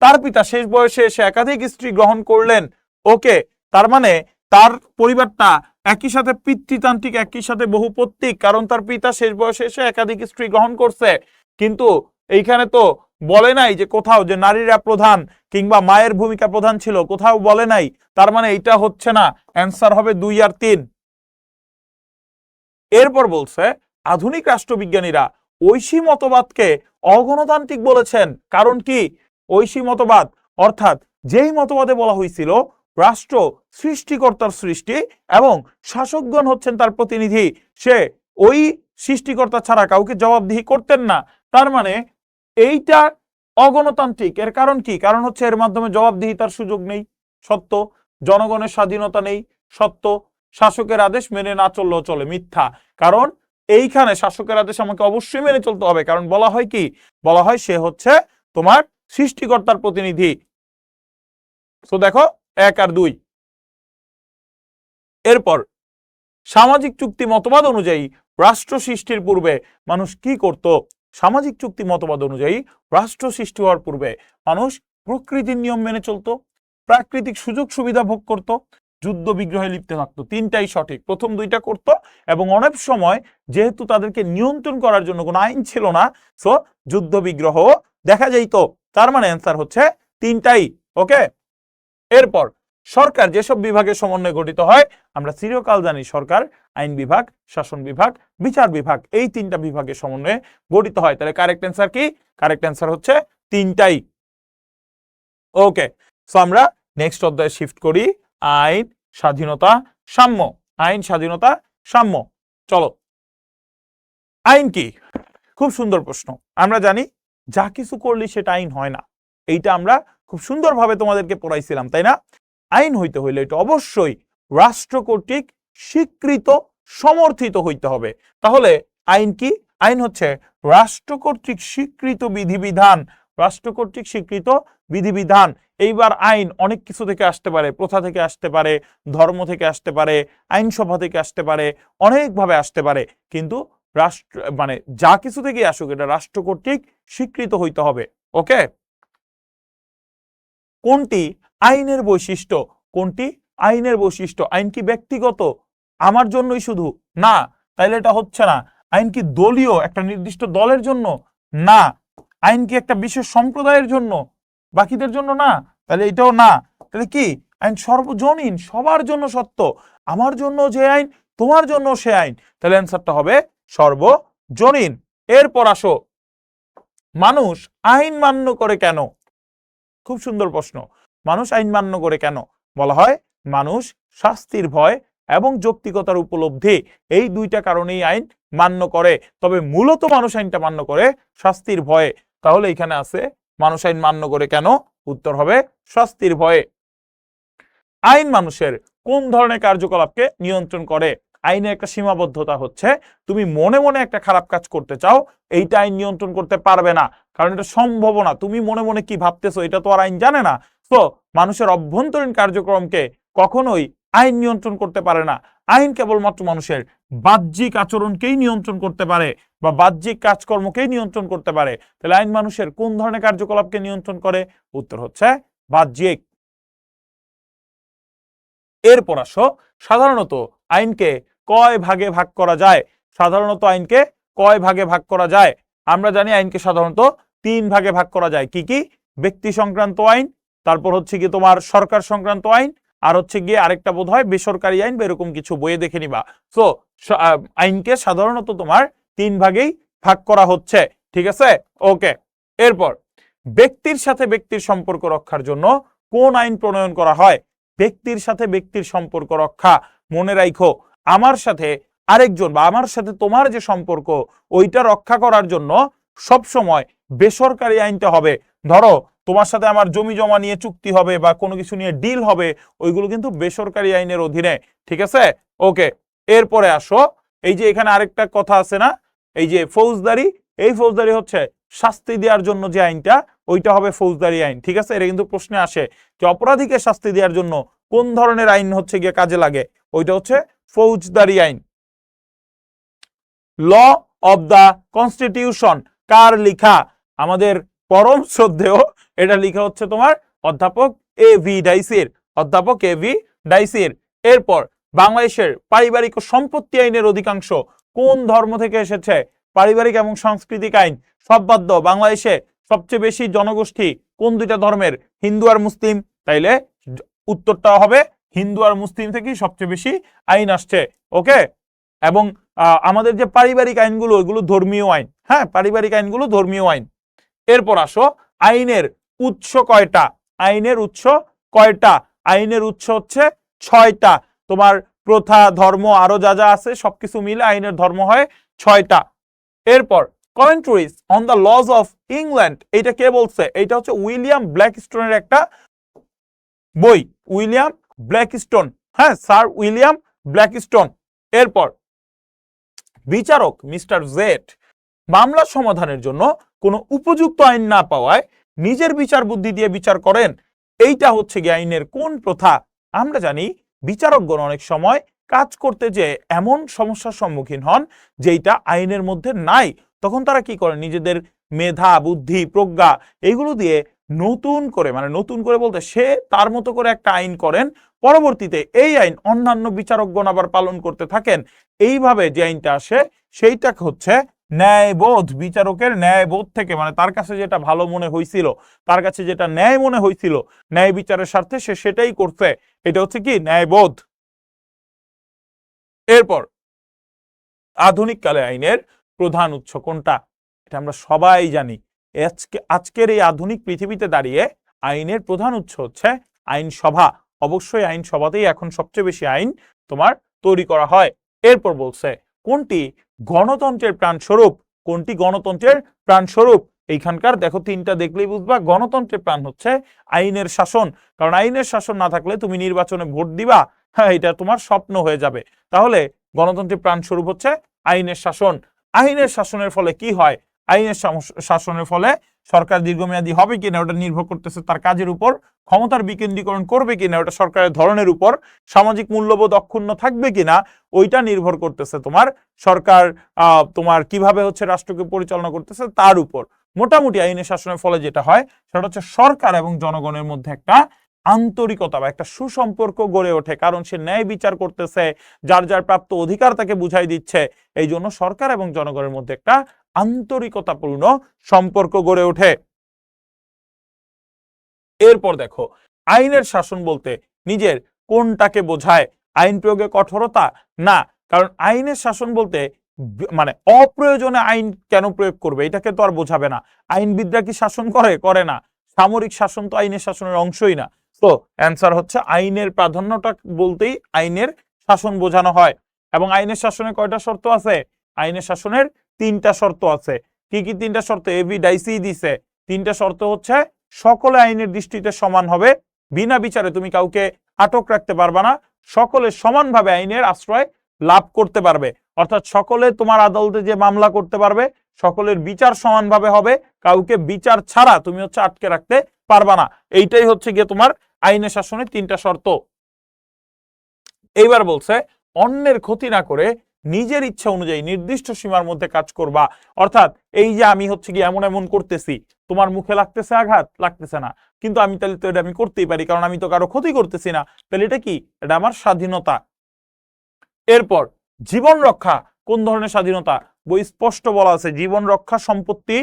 তার পিতা শেষ বয়সে এসে একাধিক স্ত্রী গ্রহণ করলেন। ওকে, তার মানে তার পরিবারটা একই সাথে পিতৃতান্ত্রিক, একই সাথে বহুপত্তিক, কারণ তার পিতা শেষ বয়সে এসে একাধিক স্ত্রী গ্রহণ করছে। কিন্তু এইখানে তো বলে নাই যে কোথাও যে নারীরা প্রধান কিংবা মায়ের ভূমিকা প্রধান ছিল, কোথাও বলে নাই, তার মানে এইটা হচ্ছে না। অ্যান্সার হবে 2 আর 3। এরপর বলছে আধুনিক রাষ্ট্রবিজ্ঞানীরা ঐশী মতবাদকে অগণতান্ত্রিক বলেছেন, কারণ কি? ঐশী মতবাদ অর্থাৎ যেই মতবাদে বলা হয়েছিল রাষ্ট্র সৃষ্টিকর্তার সৃষ্টি এবং শাসকগণ হচ্ছেন তার প্রতিনিধি, সে ওই সৃষ্টিকর্তা ছাড়া কাউকে জবাবদিহি করতেন না, তার মানে এইটা অগণতান্ত্রিক। এর কারণ কি? কারণ হচ্ছে এর মাধ্যমে জবাবদিহিতার সুযোগ নেই, সত্য। জনগণের স্বাধীনতা নেই, সত্য। শাসকের আদেশ মেনে না চললেও চলে, মিথ্যা। কারণ এইখানে শাসকের আদেশ আমাকে অবশ্যই মেনে চলতে হবে, কারণ বলা হয় কি? বলা হয় সে হচ্ছে তোমার সৃষ্টিকর্তার প্রতিনিধি। তো দেখো 1 আর 2। এরপর সামাজিক চুক্তি মতবাদ অনুযায়ী রাষ্ট্র সৃষ্টির পূর্বে মানুষ কি করত? সামাজিক চুক্তি মতবাদ অনুযায়ী রাষ্ট্র সৃষ্টি হওয়ার পূর্বে মানুষ প্রকৃতির নিয়ম মেনে চলতো, প্রাকৃতিক সুযোগ সুবিধা ভোগ করত, যুদ্ধ বিগ্রহে লিপ্ত থাকতো। তিনটাই সঠিক, প্রথম দুইটা করত। এবং অনেক সময় যেহেতু তাদেরকে নিয়ন্ত্রণ করার জন্য কোনো আইন ছিল না, সো যুদ্ধ বিগ্রহ দেখা যাইতো। তার মানে অ্যান্সার হচ্ছে তিনটাই। ওকে, এরপর সরকার যেসব বিভাগের সমন্বয়ে গঠিত হয়, আমরা চিরকাল জানি সরকার আইন বিভাগ, শাসন বিভাগ, বিচার বিভাগ, এই তিনটা বিভাগের সমন্বয়ে গঠিত হয়। তাহলে কারেক্ট অ্যান্সার কি? কারেক্ট অ্যান্সার হচ্ছে তিনটাই। ওকে, সো আমরা নেক্সট অধ্যায়ে শিফট করি, আইন, স্বাধীনতা, সাম্য। আইন, স্বাধীনতা, সাম্য। চলো, আইন কি? খুব সুন্দর প্রশ্ন। আমরা জানি যা কিছু করলে সেটা আইন হয় না, এইটা আমরা খুব সুন্দরভাবে তোমাদেরকে পড়াইছিলাম, তাই না? আইন হইতে হইলে এটা অবশ্যই রাষ্ট্র কর্তৃক স্বীকৃত, সমর্থিত হইতে হবে। তাহলে আইন কি? আইন হচ্ছে রাষ্ট্র কর্তৃক স্বীকৃত বিধিবিধান, রাষ্ট্র কর্তৃক স্বীকৃত বিধিবিধান। এইবার আইন অনেক কিছু থেকে আসতে পারে, প্রথা থেকে আসতে পারে, ধর্ম থেকে আসতে পারে, আইনসভা থেকে আসতে পারে, অনেকভাবে আসতে পারে, কিন্তু রাষ্ট্র মানে যা কিছু থেকে আসুক এটা রাষ্ট্র কর্তৃক স্বীকৃত হইতে হবে। ওকে, কোনটি আইনের বৈশিষ্ট্য? কোনটি আইনের বৈশিষ্ট্য? আইন কি ব্যক্তিগত, আমার জন্যই শুধু? না, তাইলে এটা হচ্ছে না। আইন কি দলীয়, একটা নির্দিষ্ট দলের জন্য? না। আইন কি একটা বিশেষ সম্প্রদায়ের জন্য, বাকিদের জন্য না? তাহলে এটাও না। তাহলে কি? আইন সর্বজনীন, সবার জন্য সত্য। আমার জন্য যে আইন, তোমার জন্য সে আইন। তাহলে অ্যান্সারটা হবে সর্বজনীন। এরপর আসো, মানুষ আইন মান্য করে কেন? খুব সুন্দর প্রশ্ন। মানুষ আইন মান্য করে কেন? বলা হয় মানুষ শাস্তির ভয় এবং যৌক্তিকতার উপলব্ধি, এই দুইটা কারণেই আইন মান্য করে। তবে মূলত মানুষ আইনটা মান্য করে শাস্তির ভয়ে। তাহলে এখানে আছে মানুষ আইন মান্য করে কেন, উত্তর হবে শাস্তির ভয়ে। আইন মানুষের কোন ধরনের কার্যকলাপকে নিয়ন্ত্রণ করে? আইনের একটা সীমাবদ্ধতা হচ্ছে তুমি মনে মনে একটা খারাপ কাজ করতে চাও, এইটা আইন নিয়ন্ত্রণ করতে পারবে না, কারণ এটা সম্ভব না। তুমি মনে মনে কি ভাবতেছো এটা তো আর আইন জানে না। তো মানুষের অভ্যন্তরীণ কার্যক্রমকে কখনোই আইন নিয়ন্ত্রণ করতে পারে না। আইন কেবলমাত্র মানুষের বাহ্যিক আচরণকেই নিয়ন্ত্রণ করতে পারে বা বাহ্যিক কাজকর্মকেই নিয়ন্ত্রণ করতে পারে। তাহলে আইন মানুষের কোন ধরনের কার্যকলাপকে নিয়ন্ত্রণ করে? উত্তর হচ্ছে বাহ্যিক। এরপর আসো, সাধারণত আইনকে কয় ভাগে ভাগ করা যায়? সাধারণত আইনকে কয় ভাগে ভাগ করা যায়? আমরা জানি আইনকে সাধারণত 3 ভাগে ভাগ করা যায়। কি কি? ব্যক্তি সংক্রান্ত আইন, তারপর হচ্ছে কি তোমার সরকার সংক্রান্ত আইন, আর হচ্ছে গিয়ে আরেকটা বোধ হয় বেসরকারি আইন বা এরকম কিছু, বইয়ে দেখে নিবা। সো আইনকে সাধারণত তোমার 3 ভাগেই ভাগ করা হচ্ছে। ঠিক আছে, ওকে। এরপর ব্যক্তির সাথে ব্যক্তির সম্পর্ক রক্ষার জন্য কোন আইন প্রণয়ন করা হয়? ব্যক্তির সাথে ব্যক্তির সম্পর্ক রক্ষা, মনে রাখো আমার সাথে আরেকজন বা আমার সাথে তোমার যে সম্পর্ক, ওইটা রক্ষা করার জন্য সব সময় বেসরকারি আইনটা হবে। ধরো তোমার সাথে আমার জমি জমা নিয়ে চুক্তি হবে বা কোনো কিছু নিয়ে ডিল হবে, ওইগুলো কিন্তু বেসরকারি আইনের অধীনে। ঠিক আছে, ওকে। এরপরে আসো, এই যে এখানে আরেকটা কথা আছে না, এই যে ফৌজদারি, এই ফৌজদারি হচ্ছে শাস্তি দেওয়ার জন্য যে আইনটা, ওইটা হবে ফৌজদারি আইন। ঠিক আছে, এটা কিন্তু প্রশ্নে আসে যে অপরাধীকে শাস্তি দেওয়ার জন্য কোন ধরনের আইন হচ্ছে গিয়ে কাজে লাগে, ওইটা হচ্ছে ফৌজদারি আইন। ল অব দা কনস্টিটিউশন কার লিখা? আমাদের পরম শ্রদ্ধেয়, এটা লিখা হচ্ছে তোমার অধ্যাপক A.V. ডাইসির, অধ্যাপক A.V. ডাইসির। এরপর বাংলাদেশের পারিবারিক ও সম্পত্তি আইনের অধিকাংশ কোন ধর্ম থেকে এসেছে? পারিবারিক এবং সাংস্কৃতিক আইন সব বাদ দাও, বাংলাদেশে সবচেয়ে বেশি জনগোষ্ঠী কোন দুইটা ধর্মের? হিন্দু আর মুসলিম। তাইলে উত্তরটা হবে হিন্দু আর মুসলিম থেকেই সবচেয়ে বেশি আইন আসছে। ওকে। এবং আমাদের যে পারিবারিক আইনগুলো, ওইগুলো ধর্মীয় আইন। হ্যাঁ, পারিবারিক আইনগুলো ধর্মীয় আইন। এরপর আসো, আইনের উৎস কয়টা? আইনের উৎস কয়টা? আইনের উৎস হচ্ছে 6টা। তোমার প্রথা, ধর্ম, আরো যা যা আছে সবকিছু মিলে আইনের ধর্ম হয় 6টা। এরপর commentaries on the laws of England, এইটা কে বলছে? এইটা হচ্ছে উইলিয়াম ব্ল্যাকস্টোনের একটা বই, উইলিয়াম ব্ল্যাকস্টোন। হ্যাঁ, স্যার উইলিয়াম ব্ল্যাকস্টোন। এরপর বিচারক মিস্টার জেট মামলা সমাধানের জন্য কোনো উপযুক্ত আইন না পাওয়ায় নিজের বিচার বুদ্ধি দিয়ে বিচার করেন। এইটা হচ্ছে গিয়ে আইনের কোন প্রথা? আমরা জানি বিচারকগণ অনেক সময় কাজ করতে যে এমন সমস্যার সম্মুখীন হন যেটা আইনের মধ্যে নাই, তখন তারা কি করে? নিজেদের মেধা, বুদ্ধি, প্রজ্ঞা এইগুলো দিয়ে নতুন করে, মানে নতুন করে বলতে সে তার মতো করে একটা আইন করেন, পরবর্তীতে এই আইন অন্যান্য বিচারকগণ আবার পালন করতে থাকেন। এইভাবে যে আইনটা আসে সেইটা হচ্ছে ন্যায়বোধ। বিচারকের ন্যায়বোধ থেকে, মানে তার কাছে যেটা ভালো মনে হয়েছিল, তার কাছে যেটা ন্যায় মনে হয়েছিল, ন্যায় বিচারের স্বার্থে সে সেটাই করছে। এটা হচ্ছে কি ন্যায়বোধ। এরপর আধুনিক কালে আইনের প্রধান উৎস কোনটা? এটা আমরা সবাই জানি। আজকের এই আধুনিক পৃথিবীতে দাঁড়িয়ে আইনের প্রধান উৎস হচ্ছে আইনসভা। অবশ্যই আইনসভাতেই এখন সবচেয়ে বেশি আইন তোমার তৈরি করা হয়। এরপর বলছে কোনটি গণতন্ত্রের প্রাণস্বরূপ? কোনটি গণতন্ত্রের প্রাণস্বরূপ? এইখানকার দেখো 3টা দেখলেই বুঝবা, গণতন্ত্রের প্রাণ হচ্ছে আইনের শাসন। কারণ আইনের শাসন না থাকলে তুমি নির্বাচনে ভোট দিবা, হ্যাঁ, এটা তোমার স্বপ্ন হয়ে যাবে। তাহলে গণতন্ত্রের প্রাণস্বরূপ হচ্ছে আইনের শাসন। আইনের শাসনের ফলে কি হয়? আইনের শাসনের ফলে সরকার দীর্ঘমেয়াদী হবে কিনা ওটা নির্ভর করতেছে তার কাজের উপর। ক্ষমতার বিকেন্দ্রীকরণ করবে কিনা ওটা সরকারের ধরনের উপর। সামাজিক মূল্যবোধ অক্ষুণ্ণ থাকবে কিনা ওইটা নির্ভর করতেছে তোমার সরকার তোমার কিভাবে হচ্ছে রাষ্ট্রকে পরিচালনা করতেছে তার উপর। মোটামুটি আইনের শাসনের ফলে যেটা হয় সেটা হচ্ছে সরকার এবং জনগণের মধ্যে একটা আন্তরিকতা বা একটা সুসম্পর্ক গড়ে ওঠে, কারণ সে ন্যায় বিচার করতেছে, যার যার প্রাপ্ত অধিকার তাকে বুঝাই দিচ্ছে। এই জন্য সরকার এবং জনগণের মধ্যে একটা আন্তরিকতাপূর্ণ সম্পর্ক গড়ে ওঠে। এরপর দেখো আইনের শাসন বলতে নিজের কোনটাকে বোঝায়? আইন প্রয়োগে কঠোরতা? না, কারণ আইনের শাসন বলতে মানে অপ্রয়োজনে আইন কেন প্রয়োগ করবে, এটাকে তো আর বোঝাবে না। আইনবিদরা কি শাসন করে? করে না। সামরিক শাসন তো আইনের শাসনের অংশই না। তো অ্যান্সার হচ্ছে আইনের প্রাধান্যটা বলতেই আইনের শাসন বোঝানো হয়। এবং আইনের শাসনে কয়টা শর্ত আছে? আইনের শাসনের 3টা শর্ত আছে। কি কি 3টা শর্ত? এবি ডাইসি দিছে। 3টা শর্ত হচ্ছে সকলে আইনের দৃষ্টিতে সমান হবে, বিনা বিচারে তুমি কাউকে আটক রাখতে পারবা না, সকলে সমানভাবে আইনের আশ্রয় লাভ করতে পারবে, অর্থাৎ সকলে তোমার আদালতে যে মামলা করতে পারবে, সকলের বিচার সমানভাবে হবে, কাউকে বিচার ছাড়া তুমি হচ্ছে আটকে রাখতে পারবা না। এইটাই হচ্ছে গিয়ে তোমার আইনের শাসনের 3টা শর্ত। এইবার বলছে অন্যের ক্ষতি না করে নিজের ইচ্ছা অনুযায়ী নির্দিষ্ট সীমার মধ্যে কাজ করবা। অর্থাৎ এই যে আমি হচ্ছে কি এমন এমন করতেছি, তোমার মুখে লাগতেছে আঘাত, লাগতেছে না, কিন্তু আমি তাহলে তো এটা আমি করতেই পারি, কারণ আমি তো কারো ক্ষতি করতেছি না, তাহলে এটা কি? এটা আমার স্বাধীনতা। এরপর জীবন রক্ষা কোন ধরনের স্বাধীনতা? বই স্পষ্ট বলা আছে জীবন রক্ষা, সম্পত্তি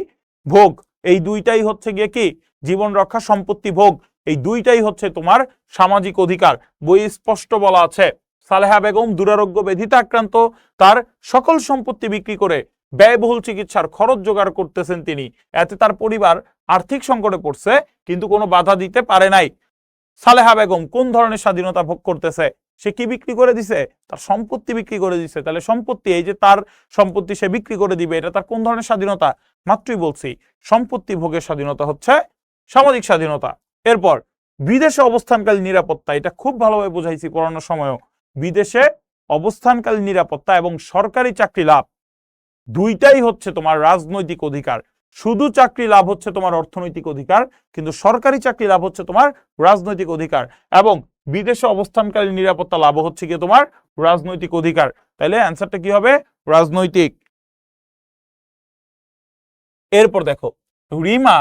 ভোগ, এই দুইটাই হচ্ছে গিয়ে কি? জীবন রক্ষা, সম্পত্তি ভোগ, এই দুইটাই হচ্ছে তোমার সামাজিক অধিকার। বই স্পষ্ট বলা আছে সালেহা বেগম দুরারোগ্য ব্যাধিতে আক্রান্ত, তার সকল সম্পত্তি বিক্রি করে ব্যয়বহুল চিকিৎসার খরচ জোগাড় করতেছেন তিনি। এতে তার পরিবার আর্থিক সংকটে পড়ছে, কিন্তু কোনো বাধা দিতে পারে নাই। সালেহা বেগম কোন ধরনের স্বাধীনতা ভোগ করতেছে? সে কি বিক্রি করে দিছে? তার সম্পত্তি বিক্রি করে দিছে। তাহলে সম্পত্তি, এই যে তার সম্পত্তি সে বিক্রি করে দিবে, এটা তার কোন ধরনের স্বাধীনতা? মাত্রই বলছি সম্পত্তি ভোগের স্বাধীনতা হচ্ছে সামাজিক স্বাধীনতা। এরপর বিদেশে অবস্থানকালীন নিরাপত্তা, এটা খুব ভালোভাবে বুঝাইছি পড়ানোর সময়ও। বিদেশে অবস্থানকালীন নিরাপত্তা এবং সরকারি চাকরি লাভ দুইটাই হচ্ছে তোমার রাজনৈতিক অধিকার। শুধু চাকরি লাভ হচ্ছে তোমার অর্থনৈতিক অধিকার, কিন্তু সরকারি চাকরি লাভ হচ্ছে তোমার রাজনৈতিক অধিকার, এবং বিদেশে অবস্থানকালীন নিরাপত্তা লাভ হচ্ছে কি তোমার রাজনৈতিক অধিকার। তাহলে অ্যান্সারটা কি হবে? রাজনৈতিক। এরপর দেখো, রিমা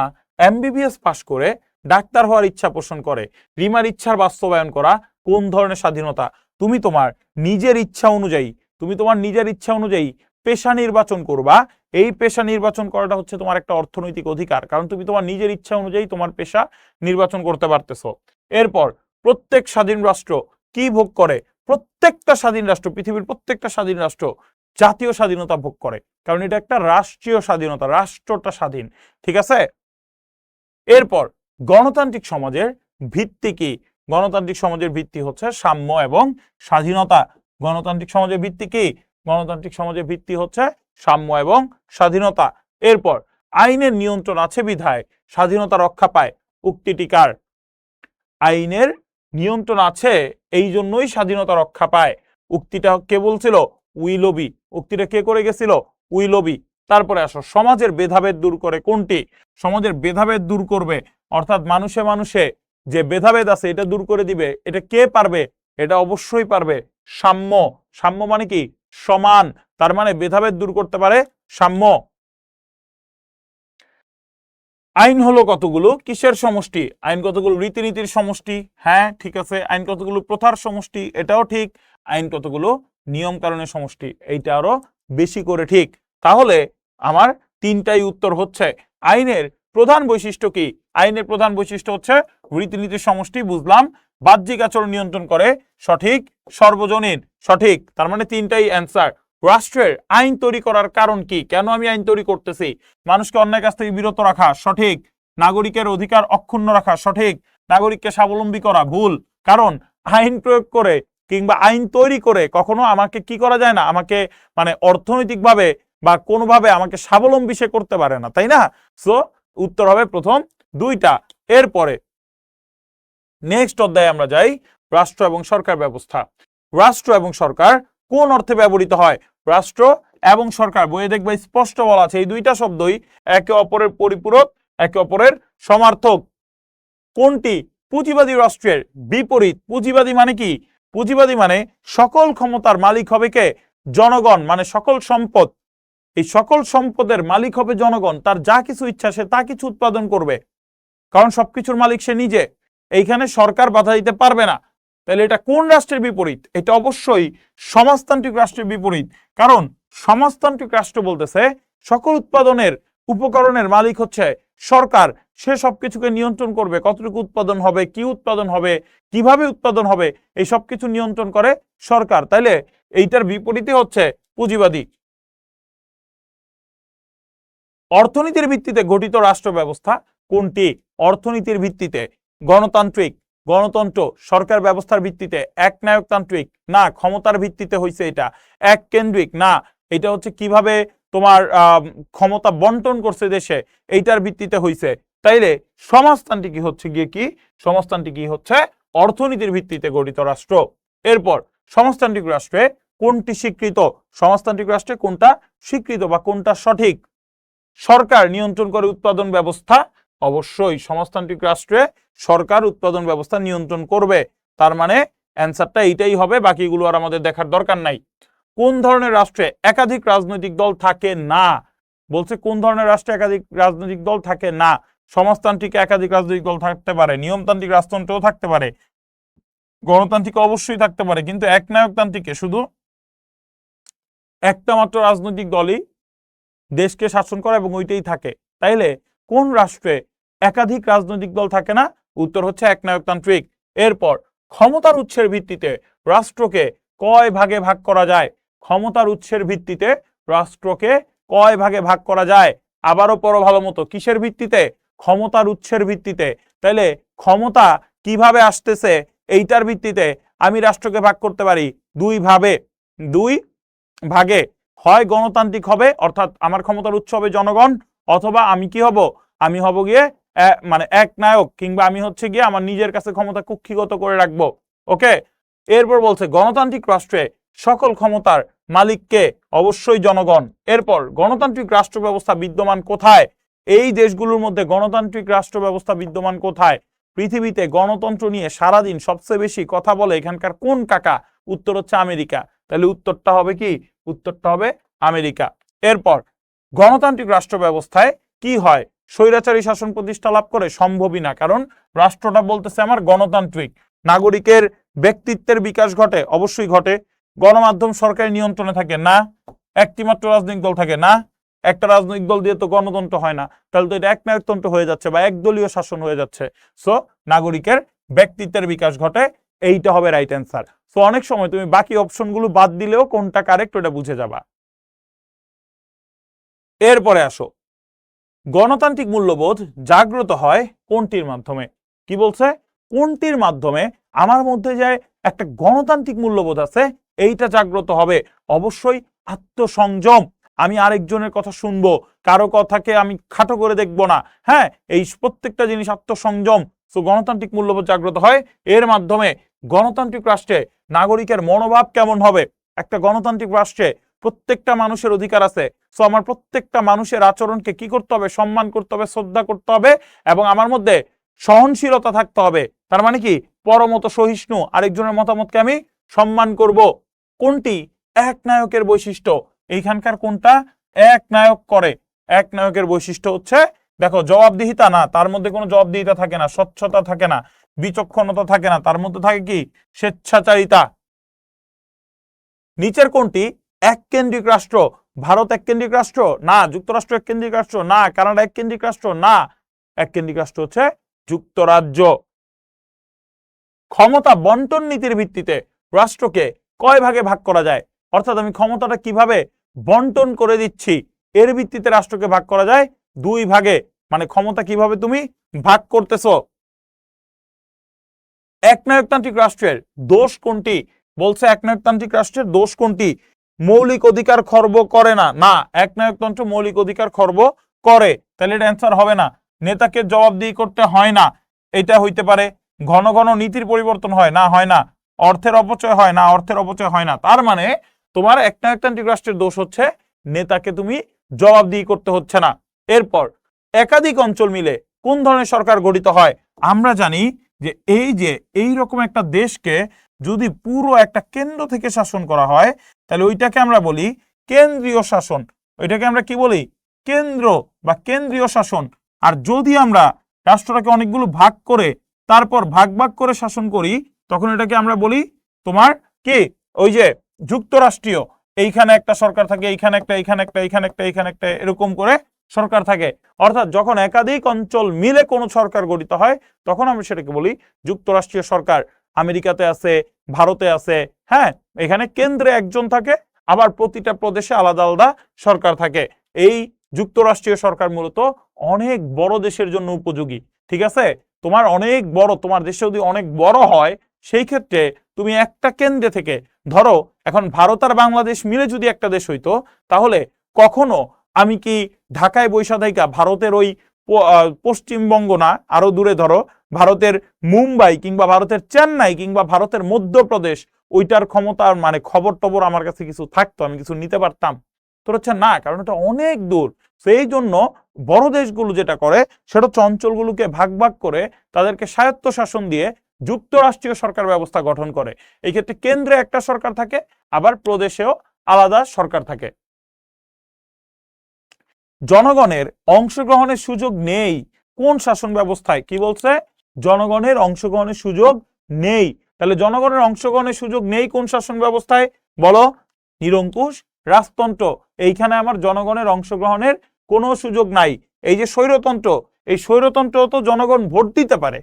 এমবিবিএস পাশ করে ডাক্তার হওয়ার ইচ্ছা পোষণ করে। রিমার ইচ্ছার বাস্তবায়ন করা কোন ধরনের স্বাধীনতা? তুমি তোমার নিজের ইচ্ছা অনুযায়ী, তুমি তোমার নিজের ইচ্ছা অনুযায়ী পেশা নির্বাচন করবা। এই পেশা নির্বাচন করাটা হচ্ছে তোমার একটা অর্থনৈতিক অধিকার, কারণ তুমি তোমার নিজের ইচ্ছা অনুযায়ী তোমার পেশা নির্বাচন করতে পারতেছো। এরপর প্রত্যেক স্বাধীন রাষ্ট্র কি ভোগ করে? প্রত্যেকটা স্বাধীন রাষ্ট্র, পৃথিবীর প্রত্যেকটা স্বাধীন রাষ্ট্র জাতীয় স্বাধীনতা ভোগ করে, কারণ এটা একটা রাষ্ট্রীয় স্বাধীনতা, রাষ্ট্রটা স্বাধীন। ঠিক আছে? এরপর গণতান্ত্রিক সমাজের ভিত্তি কি? গণতান্ত্রিক সমাজের ভিত্তি হচ্ছে সাম্য এবং স্বাধীনতা। গণতান্ত্রিক সমাজের ভিত্তি কি? গণতান্ত্রিক সমাজের ভিত্তি হচ্ছে সাম্য এবং স্বাধীনতা। এরপর আইনের নিয়ন্ত্রণ আছে বিধায় স্বাধীনতা রক্ষা পায়, উক্তিটি কার? আইনের নিয়ন্ত্রণ আছে এই জন্যই স্বাধীনতা রক্ষা পায়। উক্তিটা কে বলছিল? উইলবি। উক্তিটা কে করে গেছিল? উইলবি। তারপরে আসো, সমাজের ভেদাভেদ দূর করে কোনটি? সমাজের ভেদাভেদ দূর করবে, অর্থাৎ মানুষে মানুষে যে ভেদাভেদ আছে এটা দূর করে দিবে, এটা কে পারবে? এটা অবশ্যই পারবে সাম্য। সাম্য মানে কি? সমান। তার মানে ভেদাভেদ দূর করতে পারে সাম্য। আইন হলো কতগুলো? কিসের সমষ্টি? আইন কতগুলো রীতিনীতির সমষ্টি? হ্যাঁ ঠিক আছে। আইন কতগুলো প্রথার সমষ্টি? এটাও ঠিক। আইন কতগুলো নিয়ম কানুনের সমষ্টি? এইটা আরো বেশি করে ঠিক। তাহলে আমার 3টাই উত্তর হচ্ছে। আইনের প্রধান বৈশিষ্ট্য কি? আইনের প্রধান বৈশিষ্ট্য হচ্ছে রীতিনীতির সমষ্টি, বুঝলাম। বাহ্যিক আচরণ নিয়ন্ত্রণ করে, সঠিক। সর্বজনীন, সঠিক। তার মানে 3টাই অ্যান্সার। রাষ্ট্রের আইন তৈরি করার কারণ কি? কেন আমি আইন তৈরি করতেছি? মানুষকে অন্যায় কাজ থেকে বিরত রাখা, সঠিক। নাগরিকের অধিকার অক্ষুণ্ণ রাখা, সঠিক। নাগরিককে স্বাবলম্বী করা, ভুল। কারণ আইন প্রয়োগ করে কিংবা আইন তৈরি করে কখনো আমাকে কি করা যায় না, আমাকে মানে অর্থনৈতিকভাবে বা কোনোভাবে আমাকে স্বাবলম্বী সে করতে পারে না, তাই না? সো উত্তর হবে প্রথম 2টা। এরপরে নেক্সট অধ্যায়ে আমরা যাই, রাষ্ট্র এবং সরকার ব্যবস্থা। রাষ্ট্র এবং সরকার কোন অর্থে ব্যবহৃত হয়? রাষ্ট্র এবং সরকার, বইয়ে দেখবে স্পষ্ট বলা আছে এই 2টা শব্দই একে অপরের পরিপূরক, একে অপরের সমার্থক। কোনটি? পুঁজিবাদী রাষ্ট্রের বিপরীত। পুঁজিবাদী মানে কি? পুঁজিবাদী মানে সকল ক্ষমতার মালিক হবে কে? জনগণ, মানে সকল সম্পদ, এই সকল সম্পদের মালিক হবে জনগণ। তার যা কিছু ইচ্ছা সে তা কিছু উৎপাদন করবে, কারণ সবকিছুর মালিক সে নিজে। এইখানে সরকার বাধা দিতে পারবে না। তাহলে এটা কোন রাষ্ট্রের বিপরীত? এটা অবশ্যই সমাজতান্ত্রিক রাষ্ট্রের বিপরীত। কারণ সমাজতান্ত্রিক রাষ্ট্র বলতেছে সকল উৎপাদনের উপকরণের মালিক হচ্ছে সরকার, সে সবকিছুকে নিয়ন্ত্রণ করবে, কতটুকু উৎপাদন হবে, কি উৎপাদন হবে, কিভাবে উৎপাদন হবে, এই সবকিছু নিয়ন্ত্রণ করে সরকার। তাইলে এইটার বিপরীতে হচ্ছে পুঁজিবাদী। অর্থনীতির ভিত্তিতে গঠিত রাষ্ট্র ব্যবস্থা কোনটি? অর্থনীতির ভিত্তিতে গণতান্ত্রিক, গণতন্ত্র, সরকার ব্যবস্থার ভিত্তিতে, একনায়কতান্ত্রিক না, ক্ষমতার ভিত্তিতে হইছে এটা, এক কেন্দ্রিক না, এটা হচ্ছে কিভাবে তোমার ক্ষমতা বন্টন করছে দেশে এইটার ভিত্তিতে হইছে। তাইলে সমাজতান্ত্রিক হচ্ছে গিয়ে কি? সমাজতান্ত্রিক হচ্ছে অর্থনীতির ভিত্তিতে গঠিত রাষ্ট্র। এরপর সমাজতান্ত্রিক রাষ্ট্রে কোনটি স্বীকৃত? সমাজতান্ত্রিক রাষ্ট্রে কোনটা স্বীকৃত বা কোনটা সঠিক? সরকার নিয়ন্ত্রণ করে উৎপাদন ব্যবস্থা, অবশ্যই সমাজতান্ত্রিক রাষ্ট্রে সরকার উৎপাদন ব্যবস্থা নিয়ন্ত্রণ করবে। তার মানে অ্যান্সারটা এইটাই হবে, বাকিগুলো আর আমাদের দেখার দরকার নাই। কোন ধরনের রাষ্ট্রে একাধিক রাজনৈতিক দল থাকে না? বলছে কোন ধরনের রাষ্ট্রে একাধিক রাজনৈতিক দল থাকে না? সমাজতান্ত্রিকে একাধিক রাজনৈতিক দল থাকতে পারে, নিয়মতান্ত্রিক রাজতন্ত্রও থাকতে পারে, গণতান্ত্রিক অবশ্যই থাকতে পারে, কিন্তু একনায়কতান্ত্রিকে শুধু একটা মাত্র রাজনৈতিক দলই দেশকে শাসন করে এবং ওইটাই থাকে। তাইলে কোন রাষ্ট্রে একাধিক রাজনৈতিক দল থাকে না? উত্তর হচ্ছে একনায়কতান্ত্রিক। এরপর ক্ষমতার উৎসের ভিত্তিতে রাষ্ট্রকে কয় ভাগে ভাগ করা যায়? ক্ষমতার উৎসের ভিত্তিতে রাষ্ট্রকে কয় ভাগে ভাগ করা যায়? আবারও পড়ো ভালো মতো, কিসের ভিত্তিতে? ক্ষমতার উৎসের ভিত্তিতে। তাইলে ক্ষমতা কিভাবে আসতেছে এইটার ভিত্তিতে আমি রাষ্ট্রকে ভাগ করতে পারি দুই ভাবে, দুই ভাগে। হয় গণতান্ত্রিক হবে, অর্থাৎ আমার ক্ষমতার উৎস হবে জনগণ, অথবা আমি কি হব? আমি হব গিয়ে মানে একনায়ক, কিংবা আমি হচ্ছে গিয়ে আমার নিজের কাছে ক্ষমতা কুক্ষিগত করে রাখবো। ওকে, এরপর বলছে গণতান্ত্রিক রাষ্ট্রে সকল ক্ষমতার মালিককে? অবশ্যই জনগণ। এরপর গণতান্ত্রিক রাষ্ট্র ব্যবস্থা বিদ্যমান কোথায়? এই দেশগুলোর মধ্যে গণতান্ত্রিক রাষ্ট্র ব্যবস্থা বিদ্যমান কোথায়? পৃথিবীতে গণতন্ত্র নিয়ে সারাদিন সবচেয়ে বেশি কথা বলে এখানকার কোন কাকা? উত্তর হচ্ছে আমেরিকা। তাহলে উত্তরটা হবে কি? উত্তরটা হবে আমেরিকা। এরপর গণতান্ত্রিক রাষ্ট্র ব্যবস্থায় কি হয়? স্বৈরাচারী শাসন প্রতিষ্ঠা লাভ করে? সম্ভবই না, কারণ রাষ্ট্রটা বলতেছে আমার গণতান্ত্রিক। নাগরিকের ব্যক্তিত্বের বিকাশ ঘটে? অবশ্যই ঘটে। গণমাধ্যম সরকারি নিয়ন্ত্রণে থাকে না। একটি মাত্র রাজনৈতিক দল থাকে না। একটা রাজনৈতিক দল দিয়ে তো গণতন্ত্র হয় না, তাহলে তো এটা একনায়কতন্ত্র হয়ে যাচ্ছে বা একদলীয় শাসন হয়ে যাচ্ছে। সো নাগরিকের ব্যক্তিত্বের বিকাশ ঘটে, এইটা হবে রাইট অ্যান্সার। সো অনেক সময় তুমি বাকি অপশনগুলো বাদ দিলেও কোনটা কারেক্ট ওটা বুঝে যাবা। এরপরে আসো, গণতান্ত্রিক মূল্যবোধ জাগ্রত হয় কোনটির মাধ্যমে? কি বলছে? কোনটির মাধ্যমে আমার মধ্যে যে একটা গণতান্ত্রিক মূল্যবোধ আছে এইটা জাগ্রত হবে? অবশ্যই আত্মসংযম। আমি আরেকজনের কথা শুনবো, কারো কথাকে আমি খাটো করে দেখবো না। হ্যাঁ, এই প্রত্যেকটা জিনিস আত্মসংযম। সো গণতান্ত্রিক মূল্যবোধ জাগ্রত হয় এর মাধ্যমে। গণতান্ত্রিক রাষ্ট্রে নাগরিকের মনোভাব কেমন হবে? একটা গণতান্ত্রিক রাষ্ট্রে প্রত্যেকটা মানুষের অধিকার আছে। সো আমার প্রত্যেকটা মানুষের আচরণকে কি করতে হবে? সম্মান করতে হবে, শ্রদ্ধা করতে হবে, এবং আমার মধ্যে সহনশীলতা থাকতে হবে। তার মানে কি? পরমত সহিষ্ণু, আরেকজনের মতামতকে আমি সম্মান করব। কোনটি একনায়কের বৈশিষ্ট্য? এইখানকার কোনটা একনায়ক করে? একনায়কের বৈশিষ্ট্য হচ্ছে, দেখো, জবাবদিহিতা না, তার মধ্যে কোনো জবাবদিহিতা থাকে না, স্বচ্ছতা থাকে না, বিচক্ষণতা থাকে না, তার মধ্যে থাকে কি? স্বেচ্ছাচারিতা। নিচের কোনটি এককেন্দ্রিক রাষ্ট্র? ভারত এককেন্দ্রিক রাষ্ট্র না, যুক্তরাষ্ট্র এককেন্দ্রিক রাষ্ট্র না, কানাডা এককেন্দ্রিক রাষ্ট্র না, এককেন্দ্রিক রাষ্ট্র হচ্ছে যুক্তরাজ্য। ক্ষমতা বন্টন নীতির ভিত্তিতে রাষ্ট্রকে কয় ভাগে ভাগ করা যায়? অর্থাৎ আমি ক্ষমতাটা কিভাবে বন্টন করে দিচ্ছি এর ভিত্তিতে রাষ্ট্রকে ভাগ করা যায় দুই ভাগে। মানে ক্ষমতা কিভাবে তুমি ভাগ করতেছো। একনায়কতান্ত্রিক রাষ্ট্রের দোষ কোনটি? বলছে একনায়কতান্ত্রিক রাষ্ট্রের দোষ কোনটি? মৌলিক অধিকার খর্ব করে না। না, একনায়কতন্ত্র মৌলিক অধিকার খর্ব করে। তাহলে এটা অ্যান্সার হবে না। নেতাকে জবাবদিহি করতে হয় না, এটা হইতে পারে। ঘন ঘন নীতির পরিবর্তন হয় না, হয় না। অর্থের অপচয় হয় না, অর্থের অপচয় হয় না। তার মানে তোমার একনায়কতান্ত্রিক রাষ্ট্রের দোষ হচ্ছে নেতাকে তুমি জবাবদিহি করতে হচ্ছে না। এরপর একাধিক অঞ্চল মিলে কোন ধরনের সরকার গঠিত হয়? আমরা জানি যে এই রকম একটা দেশকে যদি পুরো একটা কেন্দ্র থেকে শাসন করা হয় তাহলে ওইটাকে আমরা বলি কেন্দ্রীয় শাসন। ওইটাকে আমরা কি বলি? কেন্দ্র বা কেন্দ্রীয় শাসন। আর যদি আমরা রাষ্ট্রটাকে অনেকগুলো ভাগ করে তারপর ভাগ ভাগ করে শাসন করি তখন এটাকে আমরা বলি তোমার কি? ওই যে যুক্তরাষ্ট্রীয়। এইখানে একটা সরকার থাকে, এইখানে একটা, এইখানে একটা, এইখানে একটা, এইখানে একটা, এরকম করে সরকার থাকে। অর্থাৎ যখন একাধিক অঞ্চল মিলে কোনো সরকার গঠিত হয় তখন আমরা সেটাকে বলি যুক্তরাষ্ট্রীয় সরকার। আমেরিকাতে আছে, ভারতে আছে। হ্যাঁ, এখানে কেন্দ্রে একজন থাকে, আবার প্রতিটা প্রদেশে আলাদা আলাদা সরকার থাকে। এই যুক্তরাষ্ট্রীয় সরকার মূলত অনেক বড় দেশের জন্য উপযোগী। ঠিক আছে, তোমার অনেক বড়, তোমার দেশে যদি অনেক বড় হয় সেই ক্ষেত্রে তুমি একটা কেন্দ্রে থেকে, ধরো এখন ভারত আর বাংলাদেশ মিলে যদি একটা দেশ হইতো, তাহলে কখনো আমি কি ঢাকায় বৈশা থাইকা ভারতের ওই পশ্চিমবঙ্গ না, আরো দূরে ধরো ভারতের মুম্বাই কিংবা ভারতের চেন্নাই কিংবা ভারতের মধ্যপ্রদেশ, ওইটার ক্ষমতার মানে খবর টবর আমার কাছে কিছু থাকতো, আমি কিছু নিতে পারতাম? তোর হচ্ছে না, কারণ এটা অনেক দূর। সেই জন্য বড় দেশগুলো যেটা করে সেটা হচ্ছে অঞ্চলগুলোকে ভাগ ভাগ করে তাদেরকে স্বায়ত্ত শাসন দিয়ে যুক্তরাষ্ট্রীয় সরকার ব্যবস্থা গঠন করে। এই ক্ষেত্রে কেন্দ্রে একটা সরকার থাকে, আবার প্রদেশেও আলাদা সরকার থাকে। জনগণের অংশগ্রহণের সুযোগ নেই কোন শাসন ব্যবস্থায়? কি বলছে? জনগণের অংশগ্রহণের সুযোগ নেই। তাহলে জনগণের অংশগ্রহণের সুযোগ নেই কোন শাসন ব্যবস্থায়? বলো। নিরঙ্কুশ রাজতন্ত্র। এইখানে আমার জনগণের অংশগ্রহণের কোনো সুযোগ নাই। এই যে স্বৈরতন্ত্র, এই স্বৈরতন্ত্র তো জনগণ ভোট দিতে পারে,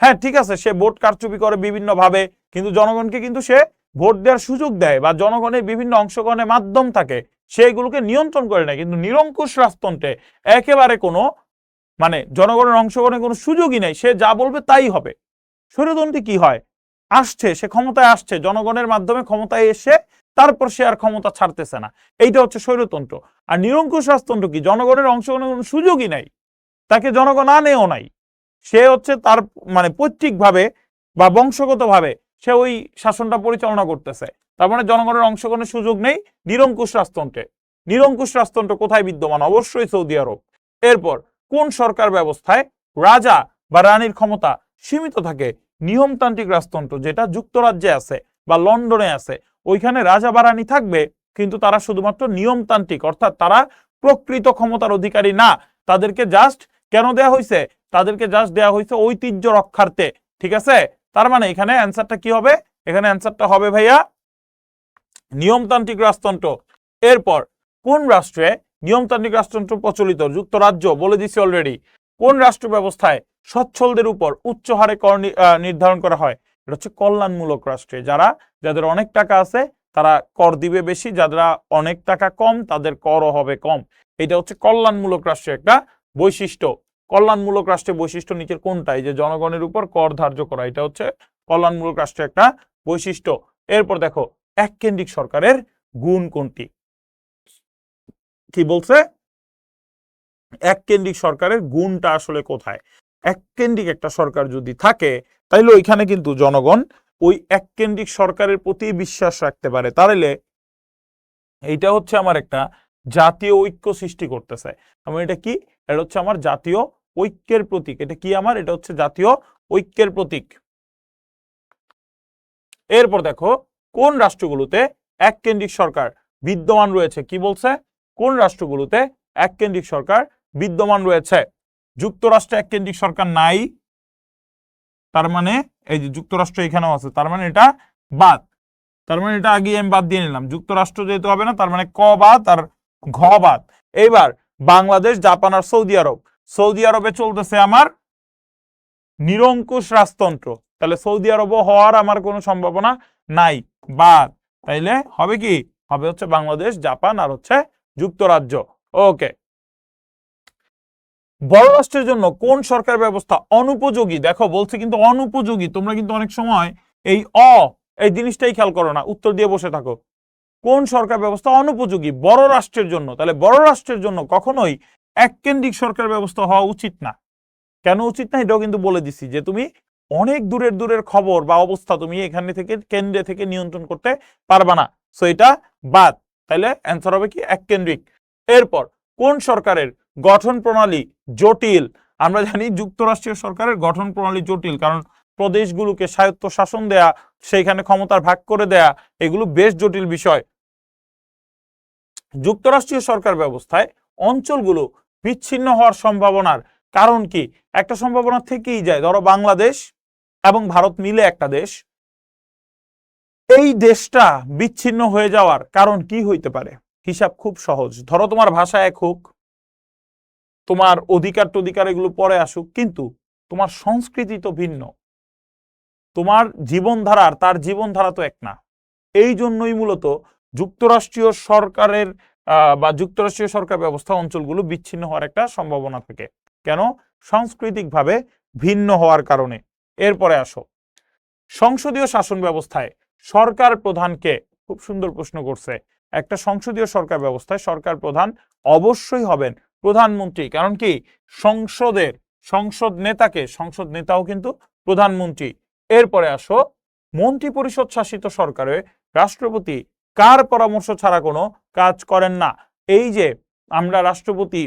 হ্যাঁ ঠিক আছে, সে ভোট কারচুপি করে বিভিন্ন ভাবে, কিন্তু জনগণকে কিন্তু সে ভোট দেওয়ার সুযোগ দেয় বা জনগণের বিভিন্ন অংশগ্রহণের মাধ্যম থাকে, সেগুলোকে নিয়ন্ত্রণ করে না। কিন্তু নিরঙ্কুশ রাজতন্ত্রে একেবারে কোনো মানে জনগণের অংশগ্রহণের কোনো সুযোগই নেই, সে যা বলবে তাই হবে। স্বৈরতন্ত্রে কি হয়? আসছে, সে ক্ষমতায় আসছে, জনগণের মাধ্যমে ক্ষমতায় এসে তারপর সে আর ক্ষমতা ছাড়তেছে না, এইটা হচ্ছে স্বৈরতন্ত্র। আর নিরঙ্কুশ রাজতন্ত্র কি? জনগণের অংশগ্রহণের কোনো সুযোগই নাই, তাকে জনগণ আনেও নাই, সে হচ্ছে তার মানে পৈতৃকভাবে বা বংশগতভাবে সে ওই শাসনটা পরিচালনা করতেছে। তার মানে জনগণের অংশগ্রহণের সুযোগ নেই নিরঙ্কুশ রাজতন্ত্রে। নিরঙ্কুশ রাজতন্ত্র কোথায় বিদ্যমান? অবশ্যই সৌদি আরব। এরপর কোন সরকার ব্যবস্থায় রাজা বা রানীর ক্ষমতা সীমিত থাকে? নিয়মতান্ত্রিক রাজতন্ত্র, যেটা যুক্তরাজ্যে আছে বা লন্ডনে আছে, ওইখানে রাজা বা রানী থাকবে, কিন্তু তারা শুধুমাত্র নিয়মতান্ত্রিক, অর্থাৎ তারা প্রকৃত ক্ষমতার অধিকারী না। তাদেরকে জাস্ট কেন দেয়া হয়েছে? তাদেরকে জাস্ট দেয়া হয়েছে ঐতিহ্য রক্ষার্থে। ঠিক আছে, তার মানে এখানে অ্যান্সারটা কি হবে? এখানে অ্যান্সারটা হবে ভাইয়া নিয়মতান্ত্রিক রাজতন্ত্র। এরপর কোন রাষ্ট্রে নিয়মতান্ত্রিক রাজতন্ত্র প্রচলিত? যুক্তরাজ্য, বলে দিছি অলরেডি। কোন রাষ্ট্র ব্যবস্থায় সচ্ছলদের উপর উচ্চ হারে কর নির্ধারণ করা হয়? এটা হচ্ছে কল্যাণমূলক রাষ্ট্রে। যাদের অনেক টাকা আছে তারা কর দিবে বেশি, যারা অনেক টাকা কম তাদের করও হবে কম। এটা হচ্ছে কল্যাণমূলক রাষ্ট্রের একটা বৈশিষ্ট্য। কল্যাণমূলক রাষ্ট্রের বৈশিষ্ট্য নিচের কোনটা? এই যে জনগণের উপর কর ধার্য করা, এটা হচ্ছে কল্যাণমূলক রাষ্ট্রের একটা বৈশিষ্ট্য। এরপর দেখো এককেন্দ্রিক সরকারের গুণ কোনটি? কি বলছে? এককেন্দ্রিক সরকারের গুণটা আসলে কোথায়? এককেন্দ্রিক একটা সরকার যদি থাকে তাইলে ওইখানে কিন্তু জনগণ ওই এককেন্দ্রিক সরকারের প্রতি বিশ্বাস রাখতে পারে। তাহলে এইটা হচ্ছে আমার একটা জাতীয় ঐক্য সৃষ্টি করতেছে। আমার এটা কি? এটা হচ্ছে আমার জাতীয় ঐক্যের প্রতীক। এটা কি আমার? এটা হচ্ছে জাতীয় ঐক্যের প্রতীক। এরপর দেখো কোন রাষ্ট্রগুলোতে এককেন্দ্রিক সরকার বিদ্যমান রয়েছে? কি বলছে? কোন রাষ্ট্রগুলোতে এককেন্দ্রিক সরকার বিদ্যমান রয়েছে? যুক্তরাষ্ট্রে এককেন্দ্রিক সরকার নাই, তার মানে এই যে যুক্তরাষ্ট্র এখানেও আছে, তার মানে এটা বাদ। তার মানে এটা আগে আমি বাদ দিয়ে নিলাম, যুক্তরাষ্ট্র যেহেতু হবে না, তার মানে ক বাদ আর ঘ বাদ। এইবার বাংলাদেশ, জাপান আর সৌদি আরব। সৌদি আরবে চলতেছে আমার নিরঙ্কুশ রাজতন্ত্র, তাহলে সৌদি আরবও হওয়ার আমার কোনো সম্ভাবনা নাই, বাদ। তাইলে হবে কি? হবে হচ্ছে বাংলাদেশ, জাপান আর হচ্ছে যুক্তরাজ্য। ওকে। বড় রাষ্ট্রের জন্য কোন সরকার ব্যবস্থা অনুপযোগী? দেখো বলছে কিন্তু অনুপযোগী, তোমরা কিন্তু অনেক সময় এই এই জিনিসটাই খেয়াল করো না, উত্তর দিয়ে বসে থাকো। কোন সরকার ব্যবস্থা অনুপযোগী বড় রাষ্ট্রের জন্য? তাহলে বড় রাষ্ট্রের জন্য কখনোই এককেন্দ্রিক সরকার ব্যবস্থা হওয়া উচিত না। কেন উচিত না এটাও কিন্তু বলে দিছি, যে তুমি অনেক দূরের দূরের খবর বা অবস্থা তুমি এখানে থেকে কেন্দ্রে থেকে নিয়ন্ত্রণ করতে পারবা না, সো এটা বাদ। তাহলে অ্যান্সার হবে কি? এককেন্দ্রিক। এরপর কোন সরকারের গঠন প্রণালী জটিল? আমরা জানি যুক্তরাষ্ট্রীয় সরকারের গঠন প্রণালী জটিল, কারণ প্রদেশগুলোকে স্বায়ত্ত শাসন দেয়া, সেইখানে ক্ষমতার ভাগ করে দেয়া, এগুলো বেশ জটিল বিষয়। যুক্তরাষ্ট্রীয় সরকার ব্যবস্থায় অঞ্চলগুলো বিচ্ছিন্ন হওয়ার সম্ভাবনার কারণ কি? একটা সম্ভাবনা থেকেই যায়। ধরো বাংলাদেশ এবং ভারত মিলে একটা দেশ, এই দেশটা বিচ্ছিন্ন হয়ে যাওয়ার কারণ কি হইতে পারে? হিসাব খুব সহজ। ধরো তোমার ভাষা এক হোক, তোমার অধিকার টধিকার এগুলো পরে আসুক, কিন্তু তোমার সংস্কৃতি তো ভিন্ন, তোমার জীবনধারা আর তার জীবনধারা তো এক না। এই জন্যই মূলত যুক্তরাষ্ট্রীয় সরকারের বা যুক্তরাষ্ট্রীয় সরকার ব্যবস্থা অঞ্চলগুলো বিচ্ছিন্ন হওয়ার একটা সম্ভাবনা থাকে। কেন? সাংস্কৃতিকভাবে ভিন্ন হওয়ার কারণে। এরপরে আসো, সংসদীয় শাসন ব্যবস্থায় সরকার প্রধানকে, খুব সুন্দর প্রশ্ন করছে, একটা সংসদীয় সরকার ব্যবস্থায় সরকার প্রধান অবশ্যই হবেন প্রধানমন্ত্রী। কারণ কি? সংসদ নেতাকে, সংসদ নেতাও কিন্তু প্রধানমন্ত্রী। এরপরে আসো, মন্ত্রী পরিষদ শাসিত সরকারে রাষ্ট্রপতি কার পরামর্শ ছাড়া কোনো কাজ করেন না। এই যে আমরা রাষ্ট্রপতি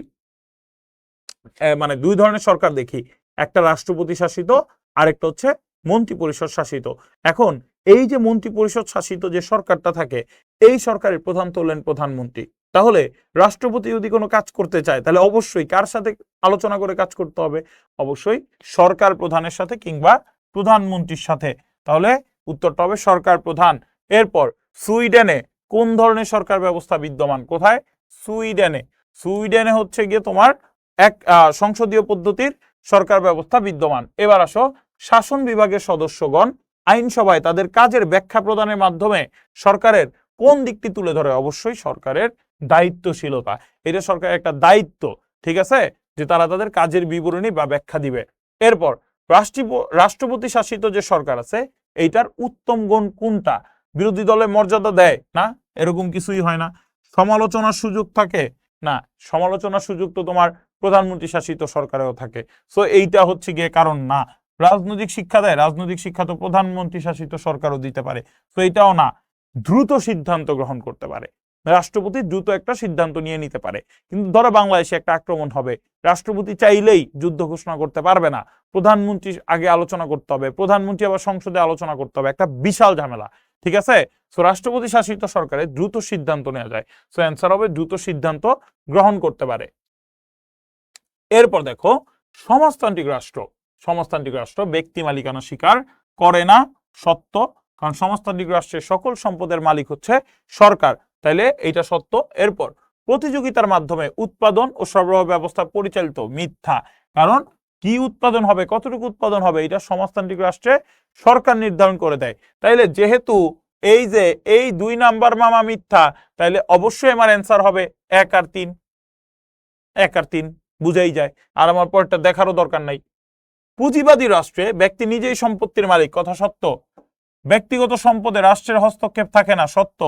মানে দুই ধরনের সরকার দেখি, একটা রাষ্ট্রপতি শাসিত, আরেকটা হচ্ছে মন্ত্রী পরিষদ শাসিত। এখন এই যে মন্ত্রী পরিষদ শাসিত যে সরকারটা থাকে, এই সরকারের প্রধান তো হলেন প্রধানমন্ত্রী। তাহলে রাষ্ট্রপতি যদি কোনো কাজ করতে চায় তাহলে অবশ্যই কার সাথে আলোচনা করে কাজ করতে হবে? অবশ্যই সরকার প্রধানের সাথে কিংবা প্রধানমন্ত্রীর সাথে। তাহলে উত্তরটা হবে সরকার প্রধান। এরপর সুইডেনে কোন ধরনের সরকার ব্যবস্থা বিদ্যমান? কোথায়? সুইডেনে হচ্ছে গিয়ে তোমার এক সংসদীয় পদ্ধতির সরকার ব্যবস্থা বিদ্যমান। এবার আসো, শাসন বিভাগের সদস্যগণ আইনসভায় তাদের কাজের ব্যাখ্যা প্রদানের মাধ্যমে সরকারের কোন দিকটি তুলে ধরে? অবশ্যই সরকারের দায়িত্বশীলতা। এটা সরকারের একটা দায়িত্ব, ঠিক আছে, যে তারা তাদের কাজের বিবরণী বা ব্যাখ্যা দিবে। এরপর রাষ্ট্রপতি শাসিত যে সরকার আছে, এইটার উত্তম গুণ কোনটা? বিরোধী দলের মর্যাদা দেয় না, এরকম কিছুই হয় না। সমালোচনার সুযোগ থাকে না, সমালোচনার সুযোগ তো তোমার প্রধানমন্ত্রী শাসিত সরকারেও থাকে। সো এইটা হচ্ছে গিয়ে কারণ না। রাজনৈতিক শিক্ষা দেয়, রাজনৈতিক শিক্ষা তো প্রধানমন্ত্রী শাসিত সরকারও দিতে পারে। তো এটাও না। দ্রুত সিদ্ধান্ত গ্রহণ করতে পারে, রাষ্ট্রপতি দ্রুত একটা সিদ্ধান্ত নিয়ে নিতে পারে। কিন্তু ধরো বাংলাদেশে একটা আক্রমণ হবে, রাষ্ট্রপতি চাইলেই যুদ্ধ ঘোষণা করতে পারবে না, প্রধানমন্ত্রী আগে আলোচনা করতে হবে, প্রধানমন্ত্রী আবার সংসদে আলোচনা করতে হবে, একটা বিশাল ঝামেলা, ঠিক আছে। সো রাষ্ট্রপতি শাসিত সরকারে দ্রুত সিদ্ধান্ত নেওয়া যায়। সো অ্যান্সার হবে দ্রুত সিদ্ধান্ত গ্রহণ করতে পারে। এরপর দেখো, সমাজতান্ত্রিক রাষ্ট্র ব্যক্তি মালিকানা স্বীকার করে না, সত্য। কারণ সমাজতান্ত্রিক রাষ্ট্রের সকল সম্পদের মালিক হচ্ছে সরকার, তাইলে এইটা সত্য। এরপর প্রতিযোগিতার মাধ্যমে উৎপাদন ও সরবরাহ ব্যবস্থা পরিচালিত, মিথ্যা। কারণ কি উৎপাদন হবে, কতটুকু উৎপাদন হবে, এটা সমাজতান্ত্রিক রাষ্ট্রে সরকার নির্ধারণ করে দেয়। তাইলে যেহেতু এই যে এই 2 নাম্বার মামা মিথ্যা, তাইলে অবশ্যই আমার অ্যান্সার হবে 1 আর 3। 1 আর 3 বুঝাই যায়, আর আমার পরেরটা দেখারও দরকার নাই। পুঁজিবাদী রাষ্ট্রে ব্যক্তি নিজেই সম্পত্তির মালিক, কথা সত্য। ব্যক্তিগত সম্পদে রাষ্ট্রের হস্তক্ষেপ থাকে না, সত্য।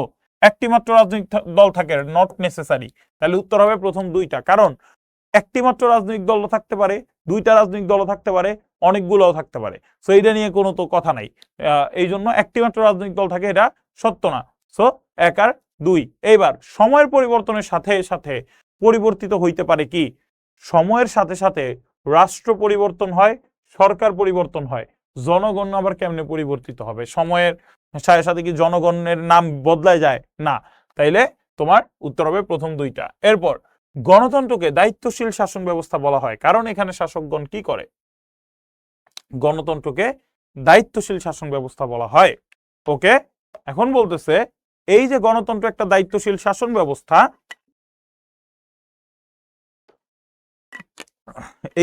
একটি মাত্র রাজনৈতিক দল থাকে, নট নেসেসারি। তাহলে উত্তর হবে প্রথম দুইটা। কারণ একটি মাত্র রাজনৈতিক দল থাকতে পারে, দুইটা রাজনৈতিক দল থাকতে পারে, অনেকগুলোও থাকতে পারে। সো এইটা নিয়ে কোনো তো কথা নাই। এই জন্য একটি মাত্র রাজনৈতিক দল থাকে, এটা সত্য না। সো 1 আর 2। এইবার সময়ের পরিবর্তনের সাথে সাথে পরিবর্তিত হইতে পারে কি? সময়ের সাথে সাথে রাষ্ট্র পরিবর্তন হয়, সরকার পরিবর্তন হয়, জনগণ আবার কেমনে পরিবর্তিত হবে? সময়ের সাথে সাথে কি জনগণের নাম বদলায় যায়? না। তাইলে তোমার উত্তর হবে প্রথম দুইটা। এরপর গণতন্ত্রকে দায়িত্বশীল শাসন ব্যবস্থা বলা হয়, কারণ এখানে শাসকগণ কি করে? গণতন্ত্রকে দায়িত্বশীল শাসন ব্যবস্থা বলা হয়। ওকে, এখন বলতেছে এই যে গণতন্ত্র একটা দায়িত্বশীল শাসন ব্যবস্থা,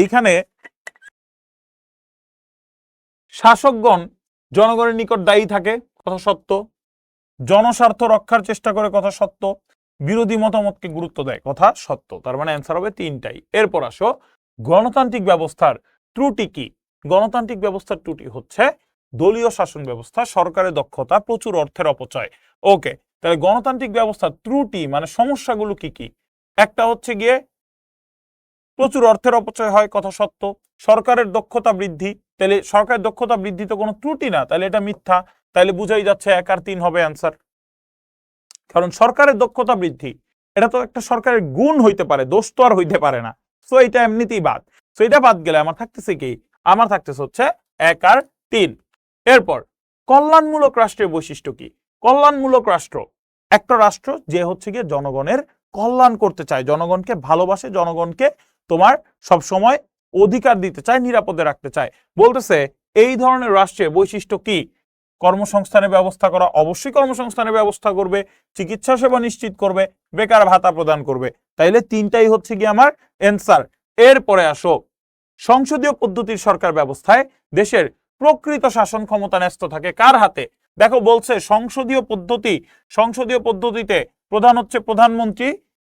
এইখানে শাসকগণ জনগণের নিকট দায়ী থাকে, কথা সত্য। জনস্বার্থ রক্ষার চেষ্টা করে, কথা সত্য। বিরোধী মতামতকে গুরুত্ব দেয়, কথা সত্য। তার মানে অ্যান্সার হবে 3টাই। এরপর আসো, গণতান্ত্রিক ব্যবস্থার ত্রুটি কি? গণতান্ত্রিক ব্যবস্থার ত্রুটি হচ্ছে দলীয় শাসন ব্যবস্থা, সরকারের দক্ষতা, প্রচুর অর্থের অপচয়। ওকে, তাহলে গণতান্ত্রিক ব্যবস্থার ত্রুটি মানে সমস্যাগুলো কি কি? একটা হচ্ছে গিয়ে প্রচুর অর্থের অপচয় হয়, কথা সত্য। সরকারের দক্ষতা বৃদ্ধি, তাহলে সরকারের দক্ষতা বৃদ্ধি তো কোনো ত্রুটি না, তাহলে এটা মিথ্যা। তাহলে বুঝাই যাচ্ছে 1 আর 3 হবে অ্যান্সার। কারণ সরকারের দক্ষতা বৃদ্ধি এটা তো একটা সরকারের গুণ হইতে পারে, দোষ তো আর হইতে পারে না। সো এটা এমনিতেই বাদ। সো এটা বাদ গেলে আমার থাকতেছে কি? আমার থাকতেছে হচ্ছে 1 আর 3। এরপর কল্যাণমূলক রাষ্ট্রের বৈশিষ্ট্য কি? কল্যাণমূলক রাষ্ট্র একটা রাষ্ট্র যে হচ্ছে গিয়ে জনগণের কল্যাণ করতে চায়, জনগণকে ভালোবাসে, জনগণকে তোমার সব সময় অধিকার দিতে চায়, নিরাপদে রাখতে চায়। বলতেছে এই ধরনের রাষ্ট্রের বৈশিষ্ট্য কি? কর্মসংস্থানের ব্যবস্থা করা, অবশ্যই কর্মসংস্থানের ব্যবস্থা করবে, চিকিৎসা সেবা নিশ্চিত করবে, বেকার ভাতা প্রদান করবে। তাইলে 3টাই হচ্ছে কি আমার অ্যান্সার। এরপরে আসো, সংসদীয় পদ্ধতির সরকার ব্যবস্থায় দেশের প্রকৃত শাসন ক্ষমতা ন্যস্ত থাকে কার হাতে? দেখো বলছে সংসদীয় পদ্ধতিতে প্রধান হচ্ছে প্রধানমন্ত্রী,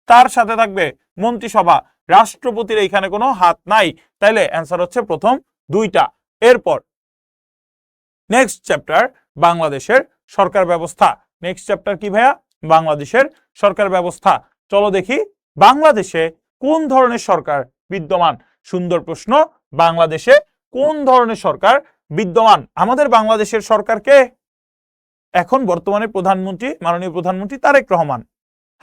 তার সাথে থাকবে মন্ত্রিসভা, রাষ্ট্রপতির এইখানে কোনো হাত নাই। তাইলে অ্যান্সার হচ্ছে প্রথম দুইটা। এরপর নেক্সট চ্যাপ্টার বাংলাদেশের সরকার ব্যবস্থা। নেক্সট চ্যাপ্টার কি ভাইয়া? বাংলাদেশের সরকার ব্যবস্থা। চলো দেখি বাংলাদেশে কোন ধরনের সরকার বিদ্যমান। সুন্দর প্রশ্ন। বাংলাদেশে কোন ধরনের সরকার বিদ্যমান? আমাদের বাংলাদেশের সরকারকে এখন বর্তমানে প্রধানমন্ত্রী, মাননীয় প্রধানমন্ত্রী তারেক রহমান।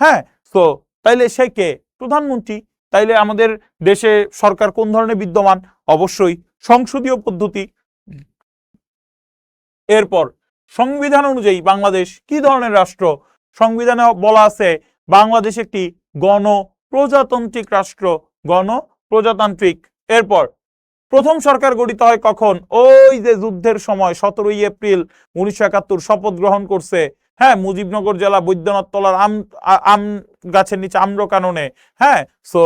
হ্যাঁ, তো তাইলে সে কে? প্রধানমন্ত্রী। তাইলে আমাদের দেশে সরকার কোন ধরনের বিদ্যমান? অবশ্যই সংসদীয় পদ্ধতি। এরপর সংবিধান অনুযায়ী বাংলাদেশ কি ধরনের রাষ্ট্র? সংবিধানে বলা আছে বাংলাদেশ একটি গণপ্রজাতান্ত্রিক রাষ্ট্র, গণপ্রজাতান্ত্রিক। এরপর প্রথম সরকার গঠিত হয় কখন? ওই যে যুদ্ধের সময় 17 এপ্রিল 1971 শপথ গ্রহণ করছে। হ্যাঁ, মুজিবনগর জেলা বৈদ্যনাথ তলার আম গাছের নিচে আম্রকাননে। হ্যাঁ, সো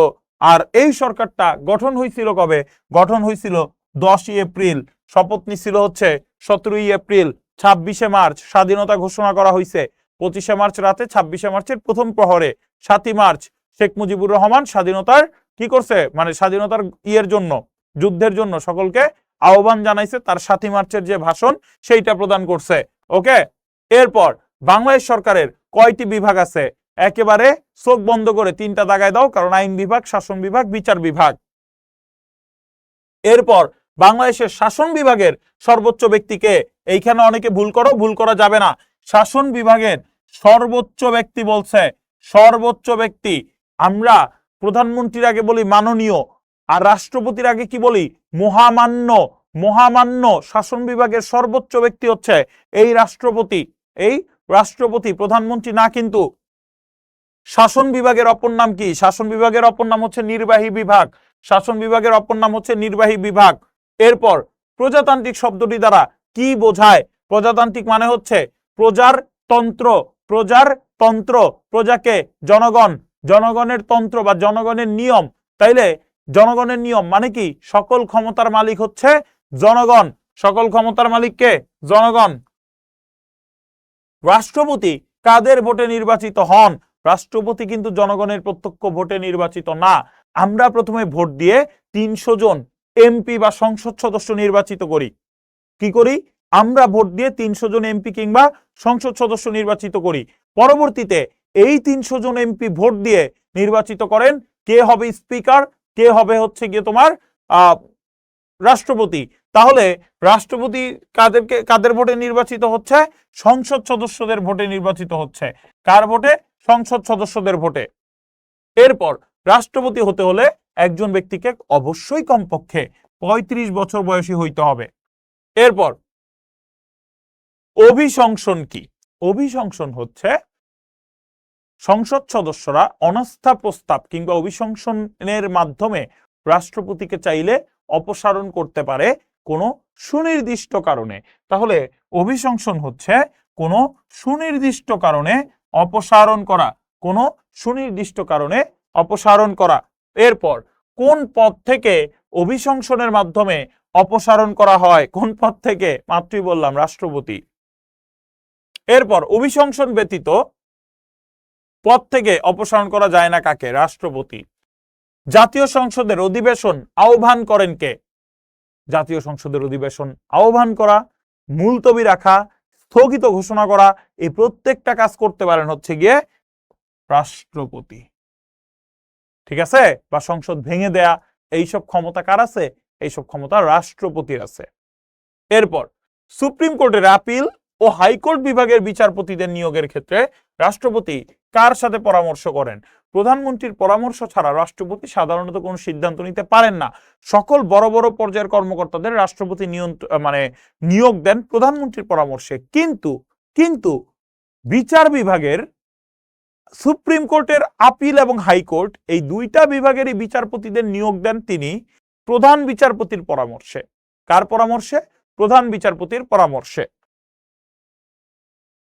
আর এই সরকারটা গঠন হয়েছিল কবে? গঠন হয়েছিল 10 এপ্রিল। শপথ নিছিল হচ্ছে 17 এপ্রিল। 26 মার্চ স্বাধীনতা ঘোষণা করা হয়েছে। 25 মার্চ রাতে, 26 মার্চের প্রথম প্রহরে, 7 মার্চ শেখ মুজিবুর রহমান স্বাধীনতার কি করছে, মানে স্বাধীনতার জন্য, যুদ্ধের জন্য সকলকে আহ্বান জানাইছে। তার 7 মার্চের যে ভাষণ সেইটা প্রদান করছে। ওকে। এরপর বাংলাদেশ সরকারের কয়টি বিভাগ আছে? একেবারে চোখ বন্ধ করে 3টা দাগায় দাও, কারণ আইন বিভাগ, শাসন বিভাগ, বিচার বিভাগ। এরপর বাংলাদেশের শাসন বিভাগের সর্বোচ্চ ব্যক্তিকে, এইখানে অনেকে ভুল করো, ভুল করা যাবে না। শাসন বিভাগের সর্বোচ্চ ব্যক্তি বলছে, সর্বোচ্চ ব্যক্তি। আমরা প্রধানমন্ত্রীর আগে বলি মাননীয়, আর রাষ্ট্রপতির আগে কি বলি? মহামান্য। মহামান্য। শাসন বিভাগের সর্বোচ্চ ব্যক্তি হচ্ছে এই রাষ্ট্রপতি। এই রাষ্ট্রপতি, প্রধানমন্ত্রী না কিন্তু। শাসন বিভাগের অপর নাম কি? শাসন বিভাগের অপর নাম হচ্ছে নির্বাহী বিভাগ। শাসন বিভাগের অপর নাম হচ্ছে নির্বাহী বিভাগ। এরপর প্রজাতান্ত্রিক শব্দটি দ্বারা কি বোঝায়? প্রজাতান্ত্রিক মানে হচ্ছে প্রজার তন্ত্র। প্রজার তন্ত্র, প্রজাকে জনগণ, জনগণের তন্ত্র বা জনগণের নিয়ম। তাইলে জনগণের নিয়ম মানে কি? সকল ক্ষমতার মালিক হচ্ছে জনগণ। সকল ক্ষমতার মালিক কে? জনগণ। রাষ্ট্রপতি কাদের ভোটে নির্বাচিত হন? রাষ্ট্রপতি কিন্তু জনগণের প্রত্যক্ষ ভোটে নির্বাচিত না। আমরা প্রথমে ভোট দিয়ে 300 জন এমপি বা সংসদ সদস্য নির্বাচিত করি। কি করি? আমরা ভোট দিয়ে 300 জন এমপি কিংবা সংসদ সদস্য নির্বাচিত করি। পরবর্তীতে এই 300 জন এমপি ভোট দিয়ে নির্বাচিত করেন কে হবে স্পিকার, কে হবে হচ্ছে গিয়ে তোমার রাষ্ট্রপতি। তাহলে রাষ্ট্রপতি কাদের ভোটে নির্বাচিত হচ্ছে? সংসদ সদস্যদের ভোটে নির্বাচিত হচ্ছে। কার ভোটে? সংসদ সদস্যদের ভোটে। এরপর রাষ্ট্রপতি হতে হলে একজন ব্যক্তিকে অবশ্যই কমপক্ষে 35 বছর বয়সী হইতে হবে। এরপর অভিশংসন কি? অভিশংসন হচ্ছে সংসদ সদস্যরা অনাস্থা প্রস্তাব কিংবা অভিশংসনের মাধ্যমে রাষ্ট্রপতিকে চাইলে অপসারণ করতে পারে কোনো সুনির্দিষ্ট কারণে। তাহলে অভিশংসন হচ্ছে কোনো সুনির্দিষ্ট কারণে অপসারণ করা, কোনো সুনির্দিষ্ট কারণে অপসারণ করা। এরপর কোন পদ থেকে অভিশংসনের মাধ্যমে অপসারণ করা হয়? কোন পদ থেকে? মাত্রই বললাম, রাষ্ট্রপতি। এরপর অভিশংসন ব্যতীত পদ থেকে অপসারণ করা যায় না কাকে? রাষ্ট্রপতি। জাতীয় সংসদের অধিবেশন আহ্বান করেন কে? জাতীয় সংসদের অধিবেশন আহ্বান করা, মুলতবি রাখা, স্থগিত ঘোষণা করা, এই প্রত্যেকটা কাজ করতে পারেন হচ্ছে গিয়ে রাষ্ট্রপতি। ঠিক আছে? বা সংসদ ভেঙে দেয়া, এইসব ক্ষমতা কার আছে? এইসব ক্ষমতা রাষ্ট্রপতির আছে। এরপর সুপ্রিম কোর্টের আপিল ও হাইকোর্ট বিভাগের বিচারপতিদের নিয়োগের ক্ষেত্রে রাষ্ট্রপতি কার সাথে পরামর্শ করেন? প্রধানমন্ত্রীর পরামর্শ ছাড়া রাষ্ট্রপতি সাধারণত কোনো সিদ্ধান্ত নিতে পারেন না। সকল বড় বড় পর্যায়ের কর্মকর্তাদের রাষ্ট্রপতি নিয়োগ দেন প্রধানমন্ত্রীর পরামর্শে। কিন্তু বিচার বিভাগের, সুপ্রিম কোর্টের আপিল এবং হাইকোর্ট, এই দুইটা বিভাগেরই বিচারপতিদের নিয়োগ দেন তিনি প্রধান বিচারপতির পরামর্শে। কার পরামর্শে? প্রধান বিচারপতির পরামর্শে।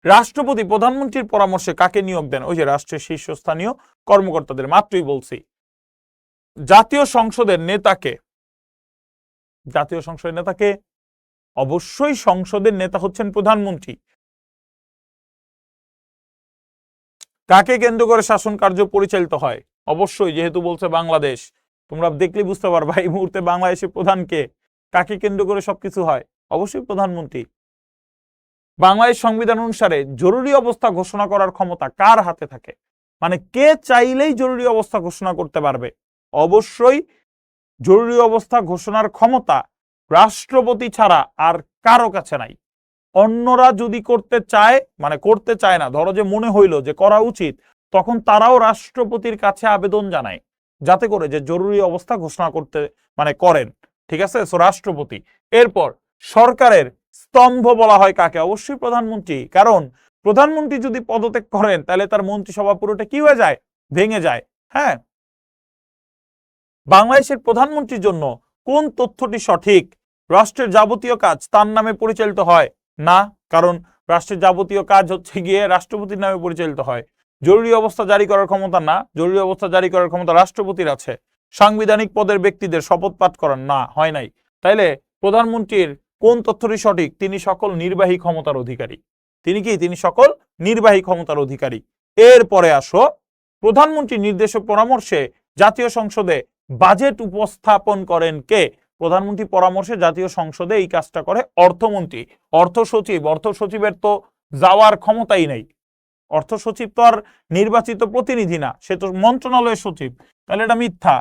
রাষ্ট্রপতি প্রধানমন্ত্রীর পরামর্শে কাকে নিয়োগ দেন? ওই যে রাষ্ট্রের শীর্ষস্থানীয় কর্মকর্তাদের, মাত্রই বলছি। জাতীয় সংসদের নেতাকে, জাতীয় সংসদের নেতাকে অবশ্যই সংসদের নেতা হচ্ছেন প্রধানমন্ত্রী। কাকে কেন্দ্র করে শাসন কার্য পরিচালিত হয়? অবশ্যই, যেহেতু বলছে বাংলাদেশ, তোমরা দেখলে বুঝতে পারবা এই মুহূর্তে বাংলাদেশের প্রধান কে, কাকে কেন্দ্র করে সবকিছু হয়? অবশ্যই প্রধানমন্ত্রী। বাংলাদেশ সংবিধান অনুসারে জরুরি অবস্থা ঘোষণা করার ক্ষমতা কার হাতে থাকে? মানে কে চাইলেই জরুরি অবস্থা ঘোষণা করতে পারবে? অবশ্যই জরুরি অবস্থা ঘোষণার ক্ষমতা রাষ্ট্রপতি ছাড়া আর কারো কাছে নাই। অন্যরা যদি করতে চায়, মানে করতে চায় না, ধরো যে মনে হইলো যে করা উচিত, তখন তারাও রাষ্ট্রপতির কাছে আবেদন জানায় যাতে করে যে জরুরি অবস্থা ঘোষণা করতে মানে করেন। ঠিক আছে, সো রাষ্ট্রপতি। এরপর সরকারের স্তম্ভ বলা হয় কাকে? অবশ্যই প্রধানমন্ত্রী। কারণ প্রধানমন্ত্রী যদি পদত্যাগ করেন তাহলে তার মন্ত্রিসভা পুরোটা কি হয়ে যায়? ভেঙে যায়। হ্যাঁ, বাংলাদেশের প্রধানমন্ত্রীর জন্য কোন তথ্যটি সঠিক? রাষ্ট্রের যাবতীয় কাজ তার নামে পরিচালিত হয় না, কারণ রাষ্ট্রের যাবতীয় কাজ হচ্ছে গিয়ে রাষ্ট্রপতির নামে পরিচালিত হয়। জরুরি অবস্থা জারি করার ক্ষমতা না, জরুরি অবস্থা জারি করার ক্ষমতা রাষ্ট্রপতির আছে। সাংবিধানিক পদের ব্যক্তিদের শপথ পাঠ করান না, হয় নাই। তাইলে প্রধানমন্ত্রীর কোন তথ্যটি সঠিক? তিনি সকল নির্বাহী ক্ষমতার অধিকারী। তিনি কি? তিনি সকল নির্বাহী ক্ষমতার অধিকারী। এরপরে আসো, প্রধানমন্ত্রীর নির্দেশ ও পরামর্শে জাতীয় সংসদে বাজেট উপস্থাপন করেন কে? প্রধানমন্ত্রী পরামর্শে জাতীয় সংসদে এই কাজটা করে অর্থমন্ত্রী। অর্থ সচিব, অর্থ সচিবের তো যাওয়ার ক্ষমতাই নেই। অর্থ সচিব তো আর নির্বাচিত প্রতিনিধি না, সে তো মন্ত্রণালয়ের সচিব, তাহলে এটা মিথ্যা।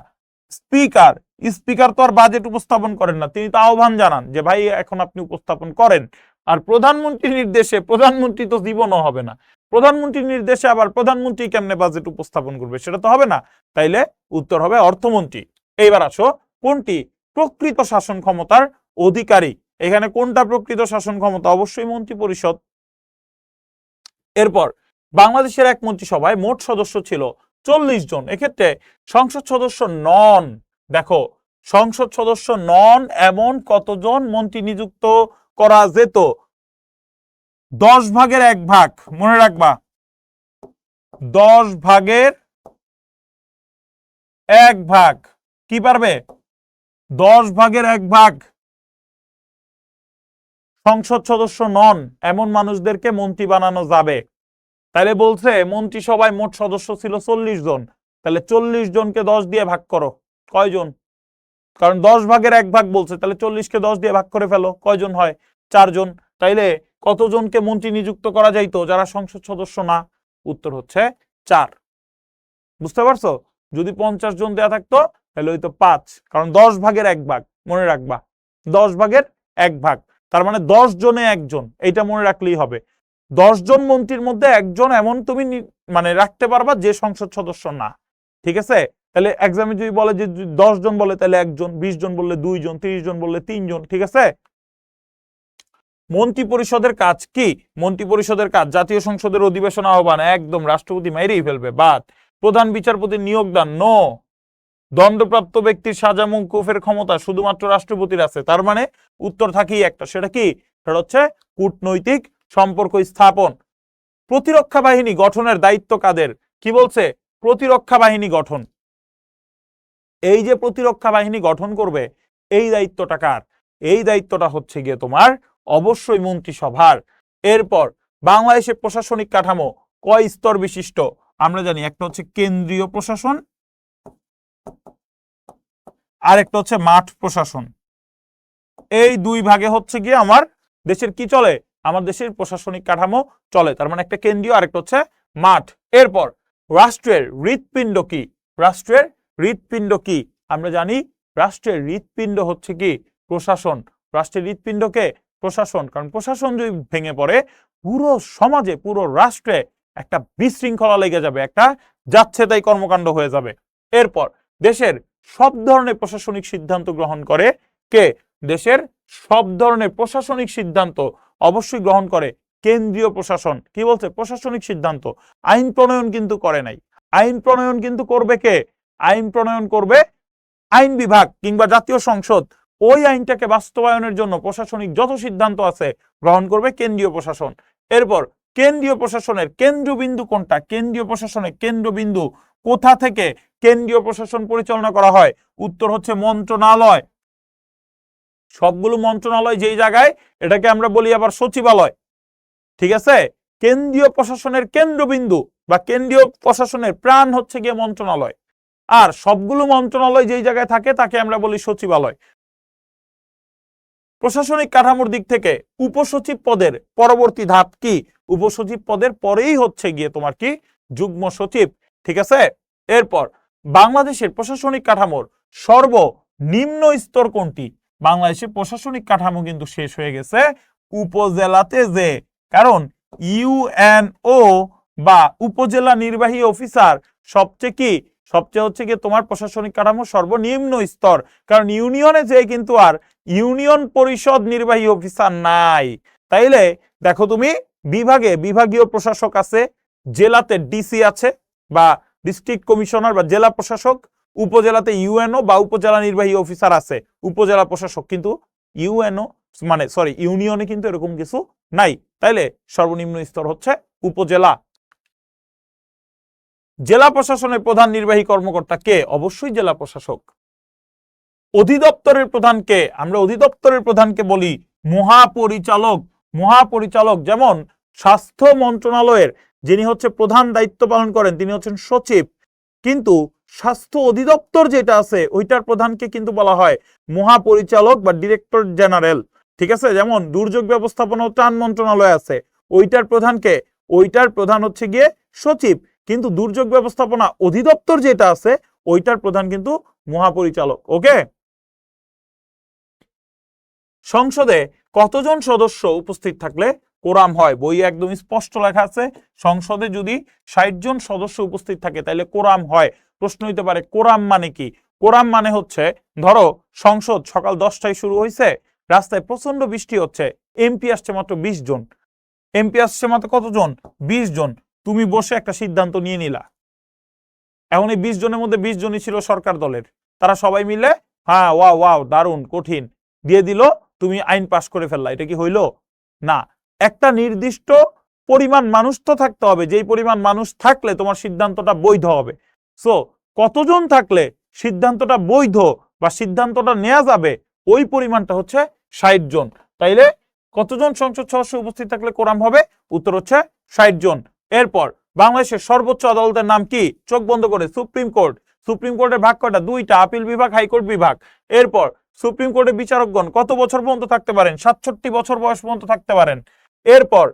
স্পিকার, স্পিকার তো আর বাজেট উপস্থাপন করেন না, তিনি তো আহ্বান জানান যে ভাই এখন আপনি উপস্থাপন করেন। আর প্রধানমন্ত্রীর নির্দেশে প্রধানমন্ত্রী তো জীবনও হবে না, প্রধানমন্ত্রীর নির্দেশে আবার প্রধানমন্ত্রী কেমনে বাজেট উপস্থাপন করবে? সেটা তো হবে না। তাইলে উত্তর হবে অর্থমন্ত্রী। এইবার আসো, কোনটি প্রকৃত শাসন ক্ষমতার অধিকারী? এখানে কোনটা প্রকৃত শাসন ক্ষমতা? অবশ্যই মন্ত্রী পরিষদ। এরপর বাংলাদেশের এক মন্ত্রিসভায় মোট সদস্য ছিল 40 জন। এক্ষেত্রে সংসদ সদস্য নন, দেখো সংসদ সদস্য নন এমন কতজন মন্ত্রী নিযুক্ত করা যেত? 10 ভাগের 1 ভাগ, মনে রাখবা, 10 ভাগের 1 ভাগ। কি পারবে? 10 ভাগের 1 ভাগ সংসদ সদস্য নন এমন মানুষদেরকে মন্ত্রী বানানো যাবে। তাহলে বলছে মন্ত্রিসভায় মোট সদস্য ছিল 40 জন, তাহলে 40 জনকে 10 দিয়ে ভাগ করো, কয়জন? কারণ 10 ভাগের 1 ভাগ বলছে, তাহলে 40কে 10 দিয়ে ভাগ করে ফেলো, কয়জন হয়? 4 জন। তাইলে কতজনকে মন্ত্রী নিযুক্ত করা যাইতো যারা সংসদ সদস্য না? উত্তর হচ্ছে 4। বুঝতে পারছো? যদি 50 জন দেয়া থাকতো তাহলে হইতো 5, কারণ 10 ভাগের 1 ভাগ, মনে রাখবা 10 ভাগের 1 ভাগ, তার মানে 10 জনে একজন, এইটা মনে রাখলেই হবে। 10 জন মন্ত্রীর মধ্যে একজন এমন তুমি মানে রাখতে পারবা যে সংসদ সদস্য না। ঠিক আছে, তাহলে এক্সামে যদি বলে যে 10 জন বলে তাহলে একজন, 20 জন বললে 2 জন, 30 জন বললে 3 জন। ঠিক আছে, মন্ত্রী পরিষদের কাজ কি? মন্ত্রী পরিষদের কাজ জাতীয় সংসদের অধিবেশন আহ্বান, একদম রাষ্ট্রপতি মাইরেই ফেলবে, বাদ। প্রধান বিচারপতির নিয়োগ দান, নো। দণ্ডপ্রাপ্ত ব্যক্তির সাজা মওকুফের ক্ষমতা শুধুমাত্র রাষ্ট্রপতির আছে, তার মানে উত্তর থাকেই একটা, সেটা কি? সেটা হচ্ছে কূটনৈতিক সম্পর্ক স্থাপন। প্রতিরক্ষা বাহিনী গঠনের দায়িত্ব কাদের? কি বলছে? প্রতিরক্ষা বাহিনী গঠন। এই যে প্রতিরক্ষা বাহিনী গঠন করবে, এই দায়িত্বটা কার? এই দায়িত্বটা হচ্ছে গিয়ে তোমার অবশ্যই মন্ত্রিসভার। এরপর বাংলাদেশের প্রশাসনিক কাঠামো কয় স্তর বিশিষ্ট? আমরা জানি একটা হচ্ছে কেন্দ্রীয় প্রশাসন, আর একটা হচ্ছে মাঠ প্রশাসন। এই দুই ভাগে হচ্ছে গিয়ে আমার দেশের কি চলে? আমার দেশের প্রশাসনিক কাঠামো চলে, তার মানে একটা কেন্দ্রীয় আর একটা হচ্ছে মাঠ। এরপর রাষ্ট্রের হৃৎপিণ্ড কি? রাষ্ট্রের হৃৎপিণ্ড কি? আমরা জানি রাষ্ট্রের হৃৎপিণ্ড হচ্ছে কি? প্রশাসন। রাষ্ট্রের হৃৎপিণ্ডকে প্রশাসন, কারণ প্রশাসন যদি ভেঙে পড়ে পুরো সমাজে, পুরো রাষ্ট্রে একটা বিশৃঙ্খলা লেগে যাবে, একটা যাচ্ছে তাই কর্মকাণ্ড হয়ে যাবে। এরপর দেশের সব ধরনের প্রশাসনিক সিদ্ধান্ত গ্রহণ করে কে? দেশের সব ধরনের প্রশাসনিক সিদ্ধান্ত অবশ্যই গ্রহণ করে কেন্দ্রীয় প্রশাসন। কি বলছে? প্রশাসনিক সিদ্ধান্ত। আইন প্রণয়ন কিন্তু করে নাই, আইন প্রণয়ন কিন্তু করবে কে? আইন প্রণয়ন করবে আইন বিভাগ কিংবা জাতীয় সংসদ। ওই আইনটাকে বাস্তবায়নের জন্য প্রশাসনিক যত সিদ্ধান্ত আছে গ্রহণ করবে কেন্দ্রীয় প্রশাসন। এরপর কেন্দ্রীয় প্রশাসনের কেন্দ্রবিন্দু কোনটা? কেন্দ্রীয় প্রশাসনের কেন্দ্রবিন্দু কোথা থেকে কেন্দ্রীয় প্রশাসন পরিচালনা করা হয়? উত্তর হচ্ছে মন্ত্রণালয়। সবগুলো মন্ত্রণালয় যেই জায়গায়, এটাকে আমরা বলি আবার সচিবালয়। ঠিক আছে, কেন্দ্রীয় প্রশাসনের কেন্দ্রবিন্দু বা কেন্দ্রীয় প্রশাসনের প্রাণ হচ্ছে গিয়ে মন্ত্রণালয়, আর সবগুলো মন্ত্রণালয় যেই জায়গায় থাকে তাকে আমরা বলি সচিবালয়। প্রশাসনিক কাঠামোর দিক থেকে উপসচিব পদের পরবর্তী ধাপ কি? উপসচিব পদের পরেই হচ্ছে গিয়ে তোমার কি যুগ্ম সচিব, ঠিক আছে। এরপর বাংলাদেশের প্রশাসনিক কাঠামোর সর্বনিম্ন স্তর কোনটি? বাংলাদেশের প্রশাসনিক কাঠামো কিন্তু শেষ হয়ে গেছে উপজেলাতে, যে কারণ ইউএনও বা উপজেলা নির্বাহী অফিসার সবচেয়ে হচ্ছে গিয়ে তোমার প্রশাসনিক কাঠামো সর্বনিম্ন স্তর, কারণ ইউনিয়নে যে কিন্তু আর ইউনিয়ন পরিষদ নির্বাহী অফিসার নাই। তাইলে দেখো তুমি বিভাগীয় প্রশাসক আছে, জেলাতে ডিসি আছে বা ডিস্ট্রিক্ট কমিশনার বা জেলা প্রশাসক, উপজেলাতে ইউএনও বা উপজেলা নির্বাহী অফিসার আছে, উপজেলা প্রশাসক, কিন্তু ইউনিয়নে কিন্তু এরকম কিছু নাই। তাইলে সর্বনিম্ন স্তর হচ্ছে উপজেলা। জেলা প্রশাসনের প্রধান নির্বাহী কর্মকর্তা কে? অবশ্যই জেলা প্রশাসক। অধিদপ্তরের প্রধান কে? আমরা অধিদপ্তরের প্রধানকে বলি মহাপরিচালক। মহাপরিচালক যেমন স্বাস্থ্য মন্ত্রণালয়ের যিনি হচ্ছে প্রধান দায়িত্ব পালন করেন তিনি হচ্ছেন সচিব, কিন্তু স্বাস্থ্য অধিদপ্তর যেটা আছে ওইটার প্রধানকে কিন্তু বলা হয় মহাপরিচালক বা ডিরেক্টর জেনারেল, ঠিক আছে। যেমন দুর্যোগ ব্যবস্থাপনা ও ত্রাণ মন্ত্রণালয় আছে, ওইটার প্রধানকে? ওইটার প্রধান হচ্ছে গিয়ে সচিব, কিন্তু দুর্যোগ ব্যবস্থাপনা অধিদপ্তর যেটা আছে ওইটার প্রধান কিন্তু মহাপরিচালক। ওকে। সংসদে কতজন সদস্য উপস্থিত থাকলে কোরাম হয়? বই একদম স্পষ্ট লেখা আছে, সংসদে যদি 60 জন সদস্য উপস্থিত থাকে তাহলে কোরাম হয়। প্রশ্ন হইতে পারে কোরাম মানে কি? কোরাম মানে হচ্ছে, ধরো সংসদ সকাল 10টায় শুরু হয়েছে, রাস্তায় প্রচন্ড বৃষ্টি হচ্ছে, এমপি আসছে মাত্র 20 জন, এমপি আসছে মাত্র কতজন? 20 জন। তুমি বসে একটা সিদ্ধান্ত নিয়ে নিলা, এখন এই 20 জনের মধ্যে 20 জনই ছিল সরকার দলের, তারা সবাই মিলে হ্যাঁ ওয়াও দারুণ কঠিন দিয়ে দিল, তুমি আইন পাশ করে ফেললা, এটা কি হইলো? না। একটা নির্দিষ্ট পরিমাণ মানুষ তো থাকতে হবে, যেই পরিমাণ মানুষ থাকলে তোমার সিদ্ধান্তটা বৈধ হবে। সো কতজন থাকলে সিদ্ধান্তটা বৈধ বা সিদ্ধান্তটা নেওয়া যাবে, ওই পরিমাণটা হচ্ছে 60 জন। তাইলে কতজন সংসদ সদস্য উপস্থিত থাকলে কোরাম হবে? উত্তর হচ্ছে 60 জন। এরপর বাংলাদেশের সর্বোচ্চ আদালতের নাম কি? চোখ বন্ধ করে সুপ্রিম কোর্ট। সুপ্রিম কোর্টের ভাগ কয়টা? দুইটা, আপিল বিভাগ, হাইকোর্ট বিভাগ। এরপর সুপ্রিম কোর্টের বিচারকগণ কত বছর পর্যন্ত থাকতে পারেন? 67 বছর বয়স পর্যন্ত থাকতে পারেন। এরপর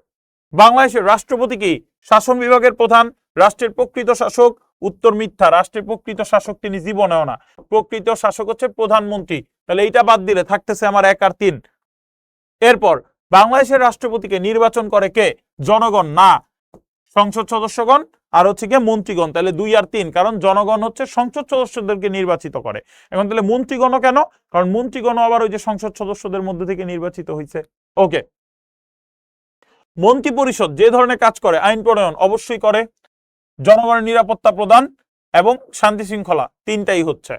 বাংলাদেশের রাষ্ট্রপতি কি? শাসন বিভাগের প্রধান, রাষ্ট্রের প্রকৃত শাসক। উত্তর মিথ্যা, রাষ্ট্রের প্রকৃত শাসক তিনি জীবনেও না, প্রকৃত শাসক হচ্ছে প্রধানমন্ত্রী। তাহলে এইটা বাদ দিলে থাকতেছে আমার 1 আর 3। এরপর বাংলাদেশের রাষ্ট্রপতিকে নির্বাচন করে কে? জনগণ না, সংসদ সদস্যগণ আর হচ্ছে গিয়ে মন্ত্রীগণ। তাহলে 2 আর 3, কারণ জনগণ হচ্ছে সংসদ সদস্যদেরকে নির্বাচিত করে। এখন তাহলে মন্ত্রীগণ কেন? কারণ মন্ত্রীগণ আবার ওই যে সংসদ সদস্যদের মধ্যে থেকে নির্বাচিত হয়েছে। ওকে। মন্ত্রী পরিষদ যে ধরনের কাজ করে, আইন প্রণয়ন অবশ্যই করে, জনগণের নিরাপত্তা প্রদান এবং শান্তি শৃঙ্খলা, তিনটাই হচ্ছে।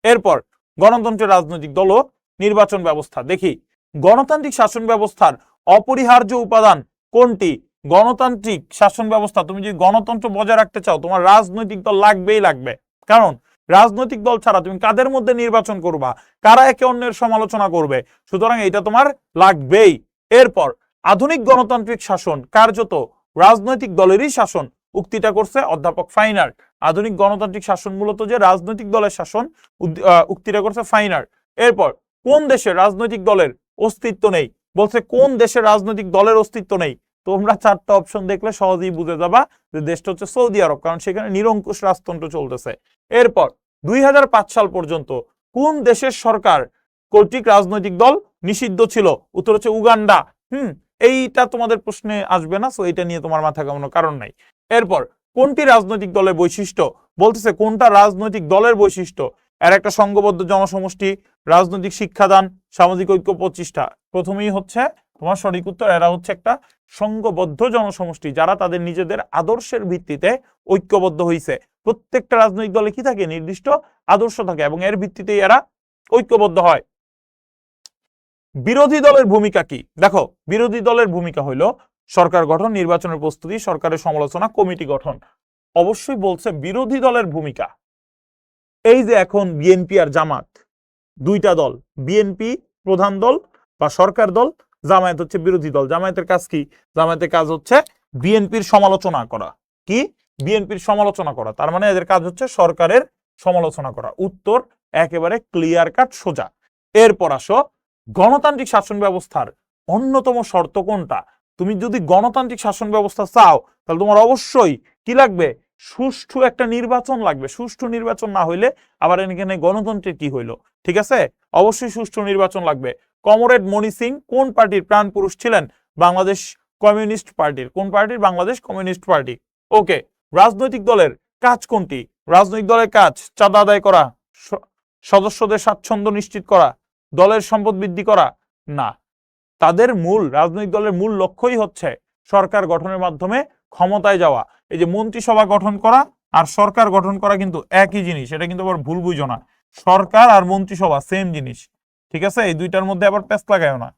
এরপর গণতন্ত্রের রাজনৈতিক দল ও নির্বাচন ব্যবস্থা। দেখি গণতান্ত্রিক শাসন ব্যবস্থার অপরিহার্য উপাদান কোনটি? গণতান্ত্রিক শাসন ব্যবস্থা, তুমি যদি গণতন্ত্র বজায় রাখতে চাও তোমার রাজনৈতিক দল লাগবেই লাগবে, কারণ রাজনৈতিক দল ছাড়া তুমি কাদের মধ্যে নির্বাচন করবা, কারা একে অন্যের সমালোচনা করবে, সুতরাং এটা তোমার লাগবেই। এরপর আধুনিক গণতান্ত্রিক শাসন কার্যত রাজনৈতিক দলেরই শাসন, উক্তিটা করছে অধ্যাপক ফাইনার। আধুনিক গণতান্ত্রিক শাসন মূলত যে রাজনৈতিক দলের শাসন, উক্তিটা করছে ফাইনার। এরপর কোন দেশের রাজনৈতিক দলের অস্তিত্ব নেই? বলছে কোন দেশের রাজনৈতিক দলের অস্তিত্ব নেই? তোমরা 4টা অপশন দেখলে সহজেই বুঝে যাবা যে দেশটা হচ্ছে সৌদি আরব, কারণ সেখানে নিরঙ্কুশ রাজতন্ত্র চলতেছে। এরপর 2005 সাল পর্যন্ত কোন দেশের সরকার কর্তৃক রাজনৈতিক দল নিষিদ্ধ ছিল? উত্তর হচ্ছে উগান্ডা। এইটা তোমাদের প্রশ্নে আসবে না, সো এটা নিয়ে তোমার মাথা ঘামানোর কারণ নাই। এরপর কোনটি রাজনৈতিক দলের বৈশিষ্ট্য? বলতেছে কোনটা রাজনৈতিক দলের বৈশিষ্ট্য? এর একটা সংঘবদ্ধ জনসমষ্টি, রাজনৈতিক শিক্ষাদান, সামাজিক ঐক্য প্রতিষ্ঠা। প্রথমেই হচ্ছে তোমার সঠিক উত্তর, এরা হচ্ছে একটা সংঘবদ্ধ জনসমষ্টি যারা তাদের নিজেদের আদর্শের ভিত্তিতে ঐক্যবদ্ধ হয়েছে। প্রত্যেকটা রাজনৈতিক দলে কি থাকে? নির্দিষ্ট আদর্শ থাকে এবং এর ভিত্তিতেই এরা ঐক্যবদ্ধ হয়। বিরোধী দলের ভূমিকা কি? দেখো বিরোধী দলের ভূমিকা হইল সরকার গঠন, নির্বাচনের প্রস্তুতি, সরকারের সমালোচনা, কমিটি গঠন। অবশ্যই বলছে বিরোধী দলের ভূমিকা। এই যে এখন বিএনপি আর জামাত দুইটা দল, বিএনপি প্রধান দল বা সরকার দল, জামায়াত হচ্ছে বিরোধী দল। জামায়াতের কাজ কি? জামায়াতের কাজ হচ্ছে বিএনপির সমালোচনা করা। কি? বিএনপির সমালোচনা করা, তার মানে এদের কাজ হচ্ছে সরকারের সমালোচনা করা। উত্তর একেবারে ক্লিয়ার কাট সোজা। এরপর আসো, গণতান্ত্রিক শাসন ব্যবস্থার অন্যতম শর্ত কোনটা? তুমি যদি গণতান্ত্রিক শাসন ব্যবস্থা চাও তাহলে তোমার অবশ্যই কি লাগবে? সুষ্ঠু একটা নির্বাচন লাগবে। সুষ্ঠু নির্বাচন না হইলে আবার এখানে গণতন্ত্রের কি হইলো? ঠিক আছে, অবশ্যই সুষ্ঠু নির্বাচন লাগবে। কমরেড মনি সিং কোন পার্টির প্রাণ পুরুষ ছিলেন? বাংলাদেশ কমিউনিস্ট পার্টির। কোন পার্টির? Bangladesh communist party. ওকে, রাজনৈতিক দলের কাজ কোনটি? রাজনৈতিক দলের কাজ চাঁদা আদায় করা, সদস্যদের স্বাচ্ছন্দ্য নিশ্চিত করা, দলের সম্পদ বৃদ্ধি করা? না, তাদের রাজনৈতিক দলের মূল লক্ষ্যই হচ্ছে সরকার গঠনের মাধ্যমে ক্ষমতায় যাওয়া। এই যে মন্ত্রিসভা গঠন করা আর সরকার গঠন করা কিন্তু একই জিনিস, এটা কিন্তু আবার ভুল বুঝো না। সরকার আর মন্ত্রিসভা সেম জিনিস, ঠিক আছে? এই দুইটার মধ্যে আবার প্যাচ লাগায়ও না।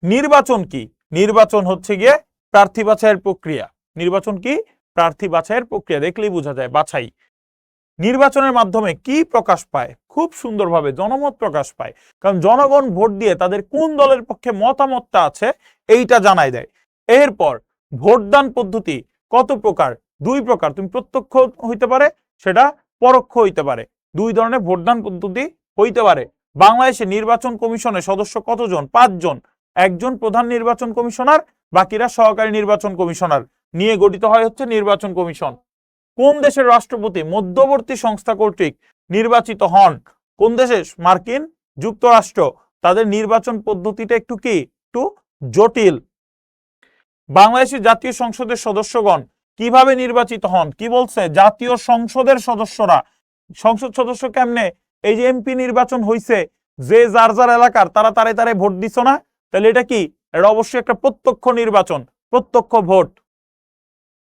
নির্বাচন কি? নির্বাচন হচ্ছে গিয়ে প্রার্থী বাছাইয়ের প্রক্রিয়া। নির্বাচন কি? প্রার্থী বাছাইয়ের প্রক্রিয়া, দেখলেই বোঝা যায় বাছাই। নির্বাচনের মাধ্যমে কি প্রকাশ পায়? খুব সুন্দরভাবে জনমত প্রকাশ পায়, কারণ জনগণ ভোট দিয়ে তাদের কোন দলের পক্ষে মতামতটা আছে এইটা জানাই দেয়। এরপর ভোটদান পদ্ধতি কত প্রকার? 2 প্রকার। তুমি প্রত্যক্ষ হইতে পারে, সেটা পরোক্ষ হইতে পারে। 2 ধরনের ভোটদান পদ্ধতি হইতে পারে। বাংলাদেশে নির্বাচন কমিশনের সদস্য কতজন? 5 জন। একজন প্রধান নির্বাচন কমিশনার, বাকিরা সহকারী নির্বাচন কমিশনার নিয়ে গঠিত হয় হচ্ছে নির্বাচন কমিশন। কোন দেশের রাষ্ট্রপতি মধ্যবর্তী সংস্থা কর্তৃক নির্বাচিত হন? কোন দেশে? মার্কিন যুক্তরাষ্ট্র। তাদের নির্বাচন পদ্ধতিটা একটু জটিল। বাংলাদেশের জাতীয় সংসদের সদস্যগণ কিভাবে নির্বাচিত হন? কি বলছে? জাতীয় সংসদের সদস্যরা। সংসদ সদস্য কেমনে? এই যে এমপি নির্বাচন হইছে, যে যার যার এলাকার তারা তারে ভোট দিছ না, তাহলে এটা কি? এটা অবশ্যই একটা প্রত্যক্ষ নির্বাচন, প্রত্যক্ষ ভোট।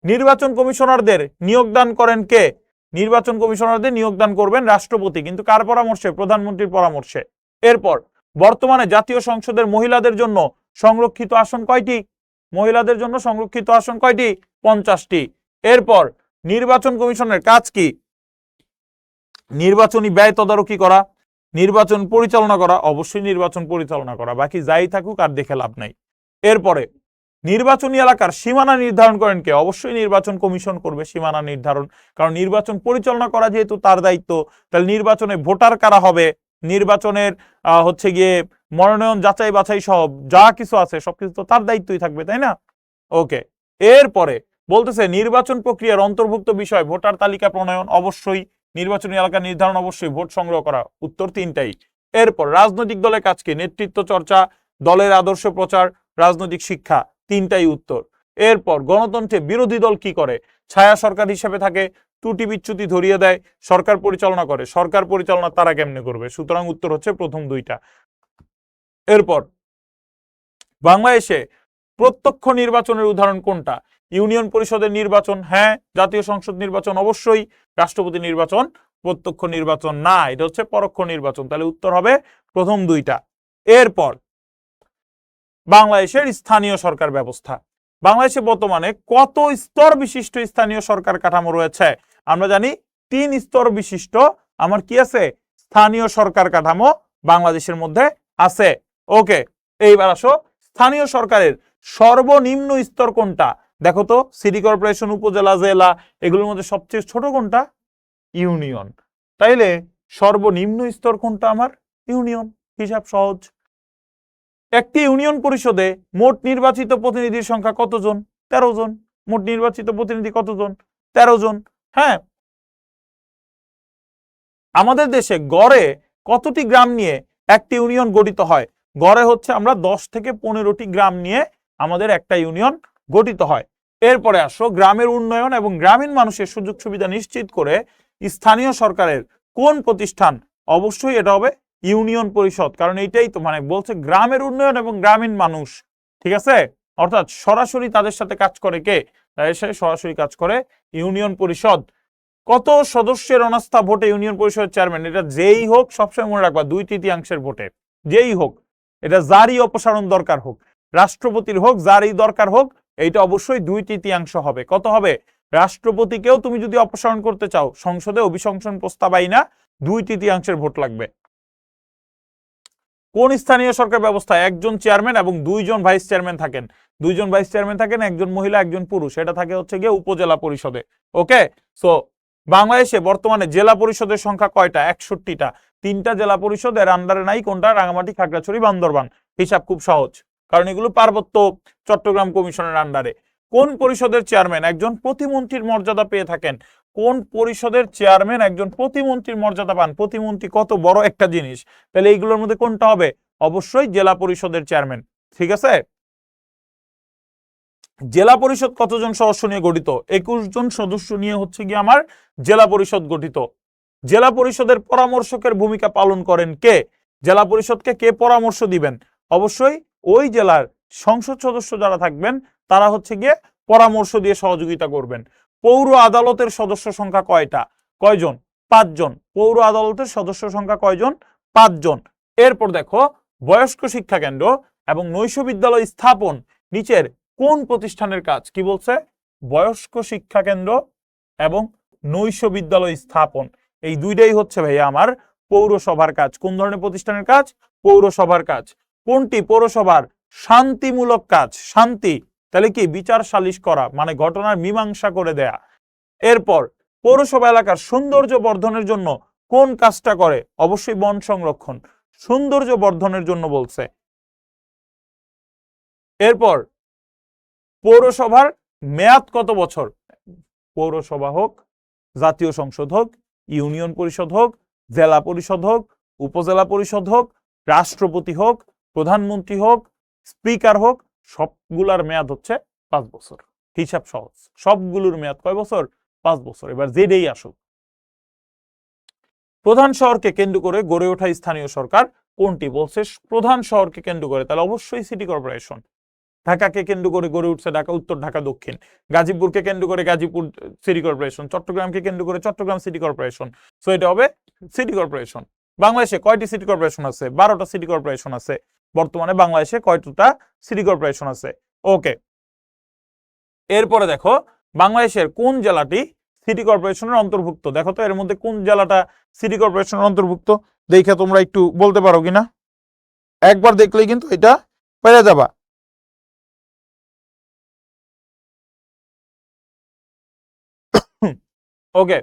নির্বাচন কমিশনারদের নিয়োগদান করেন কে? নির্বাচন কমিশনারদের নিয়োগদান করবেন রাষ্ট্রপতি, কিন্তু কার পরামর্শে? প্রধানমন্ত্রীর পরামর্শে। এরপর বর্তমানে জাতীয় সংসদের মহিলাদের জন্য সংরক্ষিত আসন কয়টি? মহিলাদের জন্য সংরক্ষিত আসন কয়টি? 50টি। এরপর নির্বাচন কমিশনের কাজ কি? নির্বাচনী ব্যয় তদারকি করা, নির্বাচন পরিচালনা করা। অবশ্যই নির্বাচন পরিচালনা করা, বাকি যাই থাকুক আর দেখে লাভ নাই। এরপরে নির্বাচনী এলাকার সীমানা নির্ধারণ করেন কে? অবশ্যই নির্বাচন কমিশন করবে সীমানা নির্ধারণ, কারণ নির্বাচন পরিচালনা করা যেহেতু তার দায়িত্ব, তাহলে নির্বাচনে ভোটার কারা হবে, নির্বাচনের হচ্ছে গিয়ে মনোনয়ন যাচাই বাছাই সব যা কিছু আছে সবকিছু তো তার দায়িত্বই থাকবে, তাই না? ওকে, এরপরে বলতেছে নির্বাচন প্রক্রিয়ার অন্তর্ভুক্ত বিষয় ভোটার তালিকা প্রণয়ন। অবশ্যই নির্বাচনী এলাকা নির্ধারণ, অবশ্যই ভোট সংগ্রহ করা। উত্তর 3টাই। এরপর রাজনৈতিক দলের কাজ কি? নেতৃত্ব চর্চা, দলের আদর্শ প্রচার, রাজনৈতিক শিক্ষা। 3টাই উত্তর। এরপর গণতন্ত্রে বিরোধী দল কি করে? ছায়া সরকার হিসেবে থাকে, ত্রুটি বিচ্যুতি ধরিয়ে দেয়, সরকার পরিচালনা করে। সরকার পরিচালনা তারা কেমনে করবে? সুতরাং উত্তর হচ্ছে প্রথম 2টা। এরপর বাংলাদেশে প্রত্যক্ষ নির্বাচনের উদাহরণ কোনটা? ইউনিয়ন পরিষদের নির্বাচন হ্যাঁ, জাতীয় সংসদ নির্বাচন অবশ্যই, রাষ্ট্রপতি নির্বাচন প্রত্যক্ষ নির্বাচন না, এটা হচ্ছে পরোক্ষ নির্বাচন। তাহলে উত্তর হবে প্রথম 2টা। এরপর বাংলাদেশের স্থানীয় সরকার ব্যবস্থা। বাংলাদেশে বর্তমানে কত স্তর বিশিষ্ট স্থানীয় সরকার কাঠামো রয়েছে? আমরা জানি 3 স্তর বিশিষ্ট আমার কি আছে? স্থানীয় সরকার কাঠামো বাংলাদেশের মধ্যে আছে। ওকে, এইবার আসো, স্থানীয় সরকারের সর্বনিম্ন স্তর কোনটা? দেখো তো, সিটি কর্পোরেশন, উপজেলা, জেলা, এগুলোর মধ্যে সবচেয়ে ছোট কোনটা? ইউনিয়ন। তাইলে সর্বনিম্ন স্তর কোনটা? আমার ইউনিয়ন। হিসাব সহজ। একটি ইউনিয়ন পরিষদে মোট নির্বাচিত প্রতিনিধির সংখ্যা কতজন? 13 জন। মোট নির্বাচিত প্রতিনিধি কতজন? 13 জন। হ্যাঁ, আমাদের দেশে গড়ে কতটি গ্রাম নিয়ে একটি ইউনিয়ন গঠিত হয়? গড়ে হচ্ছে আমরা 10 থেকে 15টি গ্রাম নিয়ে আমাদের একটা ইউনিয়ন গঠিত হয়। এরপরে আসো, গ্রামের উন্নয়ন এবং গ্রামীণ মানুষের সুযোগ সুবিধা নিশ্চিত করে স্থানীয় সরকারের কোন প্রতিষ্ঠান? অবশ্যই এটা হবে ইউনিয়ন পরিষদ, কারণ এইটাই তো মানে বলছে গ্রামের উন্নয়ন এবং গ্রামীণ মানুষ, ঠিক আছে? অর্থাৎ সরাসরি তাদের সাথে কাজ করে কে? তাদের সাথে সরাসরি কাজ করে ইউনিয়ন পরিষদ। কত সদস্যের অনাস্থা ভোটে ইউনিয়ন পরিষদের চেয়ারম্যান? এটা যেই হোক সবসময় মনে রাখবা 2/3 ভোটে, যেই হোক, এটা যারই অপসারণ দরকার হোক, রাষ্ট্রপতির হোক, যারই দরকার হোক, এইটা অবশ্যই 2/3 হবে। কত হবে? রাষ্ট্রপতিকেও তুমি যদি অপসারণ করতে চাও, সংসদে অভিশংসন প্রস্তাব আইনা 2/3 ভোট লাগবে। কোন স্থানীয় সরকার ব্যবস্থায় একজন চেয়ারম্যান এবং দুইজন ভাইস চেয়ারম্যান থাকেন? দুইজন ভাইস চেয়ারম্যান থাকেন, একজন মহিলা একজন পুরুষ। এটা থাকে হচ্ছে গিয়ে উপজেলা পরিষদে। ওকে, সো বাংলাদেশে বর্তমানে জেলা পরিষদের সংখ্যা কয়টা? 61টা। 3টা জেলা পরিষদের আন্ডারে নাই কোনটা? রাঙামাটি, খাগড়াছড়ি, বান্দরবান। হিসাব খুব সহজ, কারণ এগুলো পার্বত্য চট্টগ্রাম কমিশনের আন্ডারে। কোন পরিষদের চেয়ারম্যান একজন প্রতিমন্ত্রীর মর্যাদা পেয়ে থাকেন? কোন পরিষদের চেয়ারম্যান একজন প্রতিমন্ত্রীর মর্যাদা পান? প্রতিমন্ত্রী কত বড় একটা জিনিস, তাহলে এইগুলোর মধ্যে কোনটা হবে? অবশ্যই জেলা পরিষদের চেয়ারম্যান। ঠিক আছে, জেলা পরিষদ কতজন সদস্য নিয়ে গঠিত? 21 জন সদস্য নিয়ে হচ্ছে গিয়ে আমার জেলা পরিষদ গঠিত। জেলা পরিষদের পরামর্শকের ভূমিকা পালন করেন কে? জেলা পরিষদকে কে পরামর্শ দিবেন? অবশ্যই ওই জেলার সংসদ সদস্য যারা থাকবেন তারা হচ্ছে গিয়ে পরামর্শ দিয়ে সহযোগিতা করবেন। পৌর আদালতের সদস্য সংখ্যা কয়টা? কয়জন? 5 জন। পৌর আদালতের সদস্য সংখ্যা কয়জন? 5 জন। এরপর দেখো, বয়স্ক শিক্ষা কেন্দ্র এবং নৈশ বিদ্যালয় স্থাপন নিচের কোন প্রতিষ্ঠানের কাজ? কি বলছে? বয়স্ক শিক্ষা কেন্দ্র এবং নৈশ বিদ্যালয় স্থাপন, এই দুইটাই হচ্ছে ভাইয়া আমার পৌরসভার কাজ। কোন ধরনের প্রতিষ্ঠানের কাজ? পৌরসভার কাজ। কোনটি পৌরসভার শান্তিমূলক কাজ? শান্তি, তাহলে কি বিচার সালিশ করা, মানে ঘটনার মীমাংসা করে দেয়া। এরপর পৌরসভা এলাকার সৌন্দর্য বর্ধনের জন্য কোন কাজটা করে? অবশ্যই বন সংরক্ষণ। সৌন্দর্য বর্ধনের জন্য বলছে। এরপর পৌরসভার মেয়াদ কত বছর? পৌরসভা হোক, জাতীয় সংসদ হোক, ইউনিয়ন পরিষদ হোক, জেলা পরিষদ হোক, উপজেলা পরিষদ হোক, রাষ্ট্রপতি হোক, প্রধানমন্ত্রী হোক, স্পিকার হোক, সবগুলার মেয়াদ হচ্ছে 5 বছর। হিসাব সহজ, সবগুলোর মেয়াদ কয় বছর? 5 বছর। এবার যেটাই আসুক, প্রধান শহরকে কেন্দ্র করে গড়ে ওঠা স্থানীয় সরকার কোনটি? বলছে প্রধান শহরকে কেন্দ্র করে, তাহলে অবশ্যই সিটি কর্পোরেশন। ঢাকাকে কেন্দ্র করে গড়ে উঠছে ঢাকা উত্তর, ঢাকা দক্ষিণ। গাজীপুরকে কেন্দ্র করে গাজীপুর সিটি কর্পোরেশন। চট্টগ্রামকে কেন্দ্র করে চট্টগ্রাম সিটি কর্পোরেশন। সো এটা হবে সিটি কর্পোরেশন। বাংলাদেশে কয়টি সিটি কর্পোরেশন আছে? 12টা সিটি কর্পোরেশন আছে বর্তমানে বাংলাদেশে। কয়টা সিটি কর্পোরেশন আছে? ওকে, এরপরে দেখো, বাংলাদেশের কোন জেলাটি সিটি কর্পোরেশনের অন্তর্ভুক্ত? দেখো তো এর মধ্যে কোন জেলাটা সিটি কর্পোরেশনের অন্তর্ভুক্ত, দেখে তোমরা একটু বলতে পারো কিনা। একবার দেখলেই কিন্তু এটা পেরে যাবা। ওকে,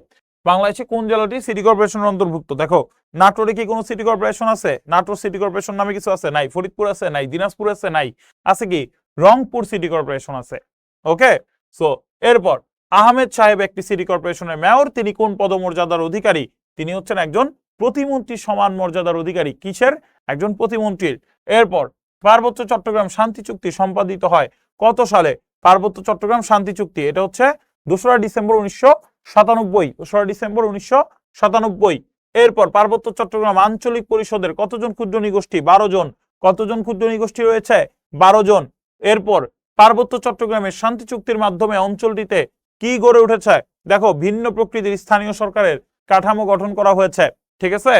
বাংলাদেশে কোন জেলাটি সিটি কর্পোরেশনের অন্তর্ভুক্ত? দেখো, নাটোরে কি কোনো সিটি কর্পোরেশন আছে? নাটোর সিটি কর্পোরেশন নামে কিছু আছে? নাই। ফরিদপুর আছে? নাই। দিনাজপুর আছে? নাই। আছে কি? রংপুর সিটি কর্পোরেশন আছে। ওকে, সো এরপর আহমেদ সাহেব একটি সিটি কর্পোরেশনের মেয়র। তিনি কোন পদমর্যাদার অধিকারী? তিনি হচ্ছেন একজন প্রতিমন্ত্রী সমান মর্যাদার অধিকারী। কিসের? একজন প্রতিমন্ত্রীর। এরপর পার্বত্য চট্টগ্রাম শান্তি চুক্তি সম্পাদিত হয় কত সালে? পার্বত্য চট্টগ্রাম শান্তি চুক্তি, এটা হচ্ছে 2রা ডিসেম্বর 1997। 2রা ডিসেম্বর 1997। এরপর পার্বত্য চট্টগ্রাম আঞ্চলিক পরিষদের কতজন ক্ষুদ্র নিগোষ্ঠী? 12 জন। কতজন ক্ষুদ্র নিগোষ্ঠী রয়েছে? 12 জন। এরপর পার্বত্য চট্টগ্রামের শান্তি চুক্তির মাধ্যমে অঞ্চলটিতে কি গড়ে উঠেছে? দেখো, ভিন্ন প্রকৃতির স্থানীয় সরকারের কাঠামো গঠন করা হয়েছে। ঠিক আছে,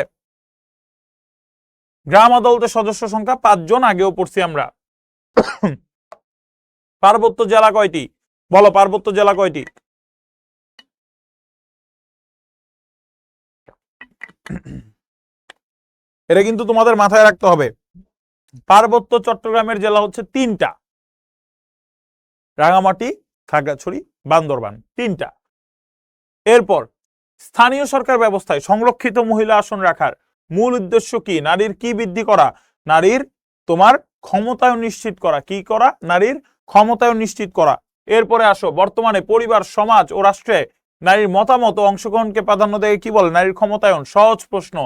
গ্রাম আদালতের সদস্য সংখ্যা 5 জন, আগেও পড়ছি আমরা। পার্বত্য জেলা কয়টি? বলো, পার্বত্য জেলা কয়টি? এটা কিন্তু তোমাদের মাথায় রাখতে হবে। পার্বত্য চট্টগ্রামের জেলা হচ্ছে 3টা, রাঙামাটি, খাগড়াছড়ি, বান্দরবান, 3টা। এরপর স্থানীয় সরকার ব্যবস্থায় সংরক্ষিত মহিলা আসন রাখার মূল উদ্দেশ্য কি? নারীর কি বৃদ্ধি করা? নারীর তোমার ক্ষমতায়ন নিশ্চিত করা। কি করা? নারীর ক্ষমতায়ন নিশ্চিত করা। এরপরে আসো, বর্তমানে পরিবার, সমাজ ও রাষ্ট্রে নারীর মতামত ও অংশগ্রহণকে প্রাধান্য দেয় কি বলে? নারীর ক্ষমতায়ন। সহজ প্রশ্ন।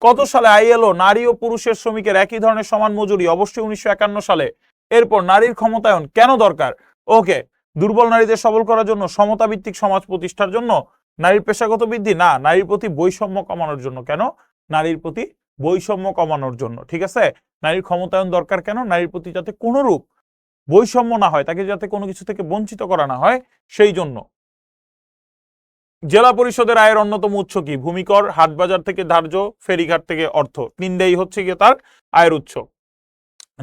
কত সালে আইএলও নারী ও পুরুষের শ্রমিকের একই ধরনের সমান মজুরি? অবশ্যই 1951 সালে। এরপর নারীর ক্ষমতায়ন কেন দরকার? ওকে, দুর্বল নারীদের সবল করার জন্য, সমতা ভিত্তিক সমাজ প্রতিষ্ঠার জন্য, নারীর পেশাগত বৃদ্ধি, না, নারীর প্রতি বৈষম্য কমানোর জন্য। কেন? নারীর প্রতি বৈষম্য কমানোর জন্য। ঠিক আছে, নারীর ক্ষমতায়ন দরকার কেন? নারীর প্রতি যাতে কোনোরূপ বৈষম্য না হয়, তাকে যাতে কোনো কিছু থেকে বঞ্চিত করা না হয়, সেই জন্য। জেলা পরিষদের আয়ের অন্যতম উৎস কি? ভূমিকর, হাটবাজার থেকে ধার্য, ফেরিঘাট থেকে অর্থ। 3টাই হচ্ছে গিয়ে তার আয়ের উৎস।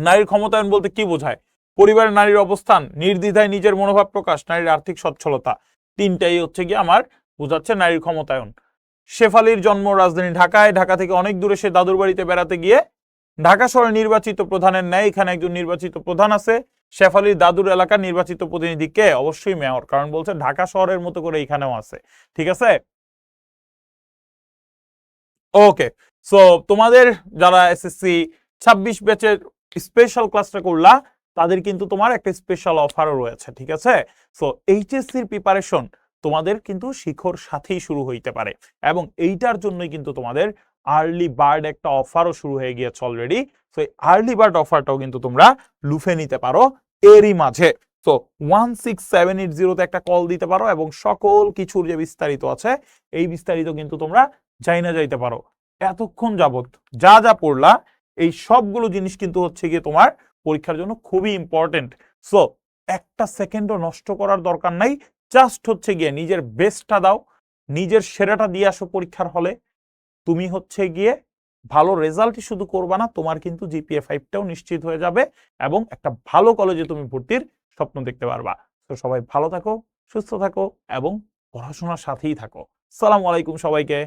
নারীর ক্ষমতায়ন বলতে কি বোঝায়? পরিবারে নারীর অবস্থান, নির্দ্বিধায় নিজের মনোভাব প্রকাশ, নারীর আর্থিক সচ্ছলতা। 3টাই হচ্ছে গিয়ে আমার বোঝাচ্ছে নারীর ক্ষমতায়ন। শেফালির জন্ম রাজধানী ঢাকায়। ঢাকা থেকে অনেক দূরে সে দাদুর বাড়িতে বেড়াতে গিয়ে ঢাকা শহরের নির্বাচিত প্রধানের ন্যায় এখানে একজন নির্বাচিত প্রধান আছে। শেফালির দাদুর এলাকার নির্বাচিত প্রতিনিধি কে? অবশ্যই মেয়র, কারণ বলছে ঢাকা শহরের মতো করে এখানেও আছে। ঠিক আছে, ওকে। সো তোমাদের যারা এসএসসি 26 ব্যাচের স্পেশাল ক্লাসটা করলা, তাদের কিন্তু তোমার একটা স্পেশাল অফারও রয়েছে। ঠিক আছে, সো এইচএসসির প্রিপারেশন তোমাদের কিন্তু শিখর সাথেই শুরু হইতে পারে, এবং এইটার জন্যই কিন্তু তোমাদের আর্লি বার্ড একটা অফারও শুরু হয়ে গিয়েছে অলরেডি। তো এই আর্লি বার্ড অফারটাও কিন্তু তোমরা লুফে নিতে পারো এরই মাঝে। তো 16780 তে একটা কল দিতে পারো এবং সকল কিছুর যে বিস্তারিত আছে এই বিস্তারিত কিন্তু তোমরা জাইনা যাইতে পারো। এতক্ষণ যাবত যা যা পড়লা এই সবগুলো জিনিস কিন্তু হচ্ছে গিয়ে তোমার পরীক্ষার জন্য খুবই ইম্পর্টেন্ট। সো একটা সেকেন্ডও নষ্ট করার দরকার নাই, জাস্ট হচ্ছে গিয়ে নিজের বেস্টটা দাও, নিজের সেরাটা দিয়ে আসো পরীক্ষার হলে। তুমি হচ্ছে গিয়ে ভালো রেজাল্টই শুধু করবা না, তোমার কিন্তু জিপিএ 5টাও নিশ্চিত হয়ে যাবে এবং একটা ভালো কলেজে তুমি ভর্তির স্বপ্ন দেখতে পারবা। তো সবাই ভালো থাকো, সুস্থ থাকো এবং পড়াশোনার সাথেই থাকো। আসসালামু আলাইকুম সবাইকে।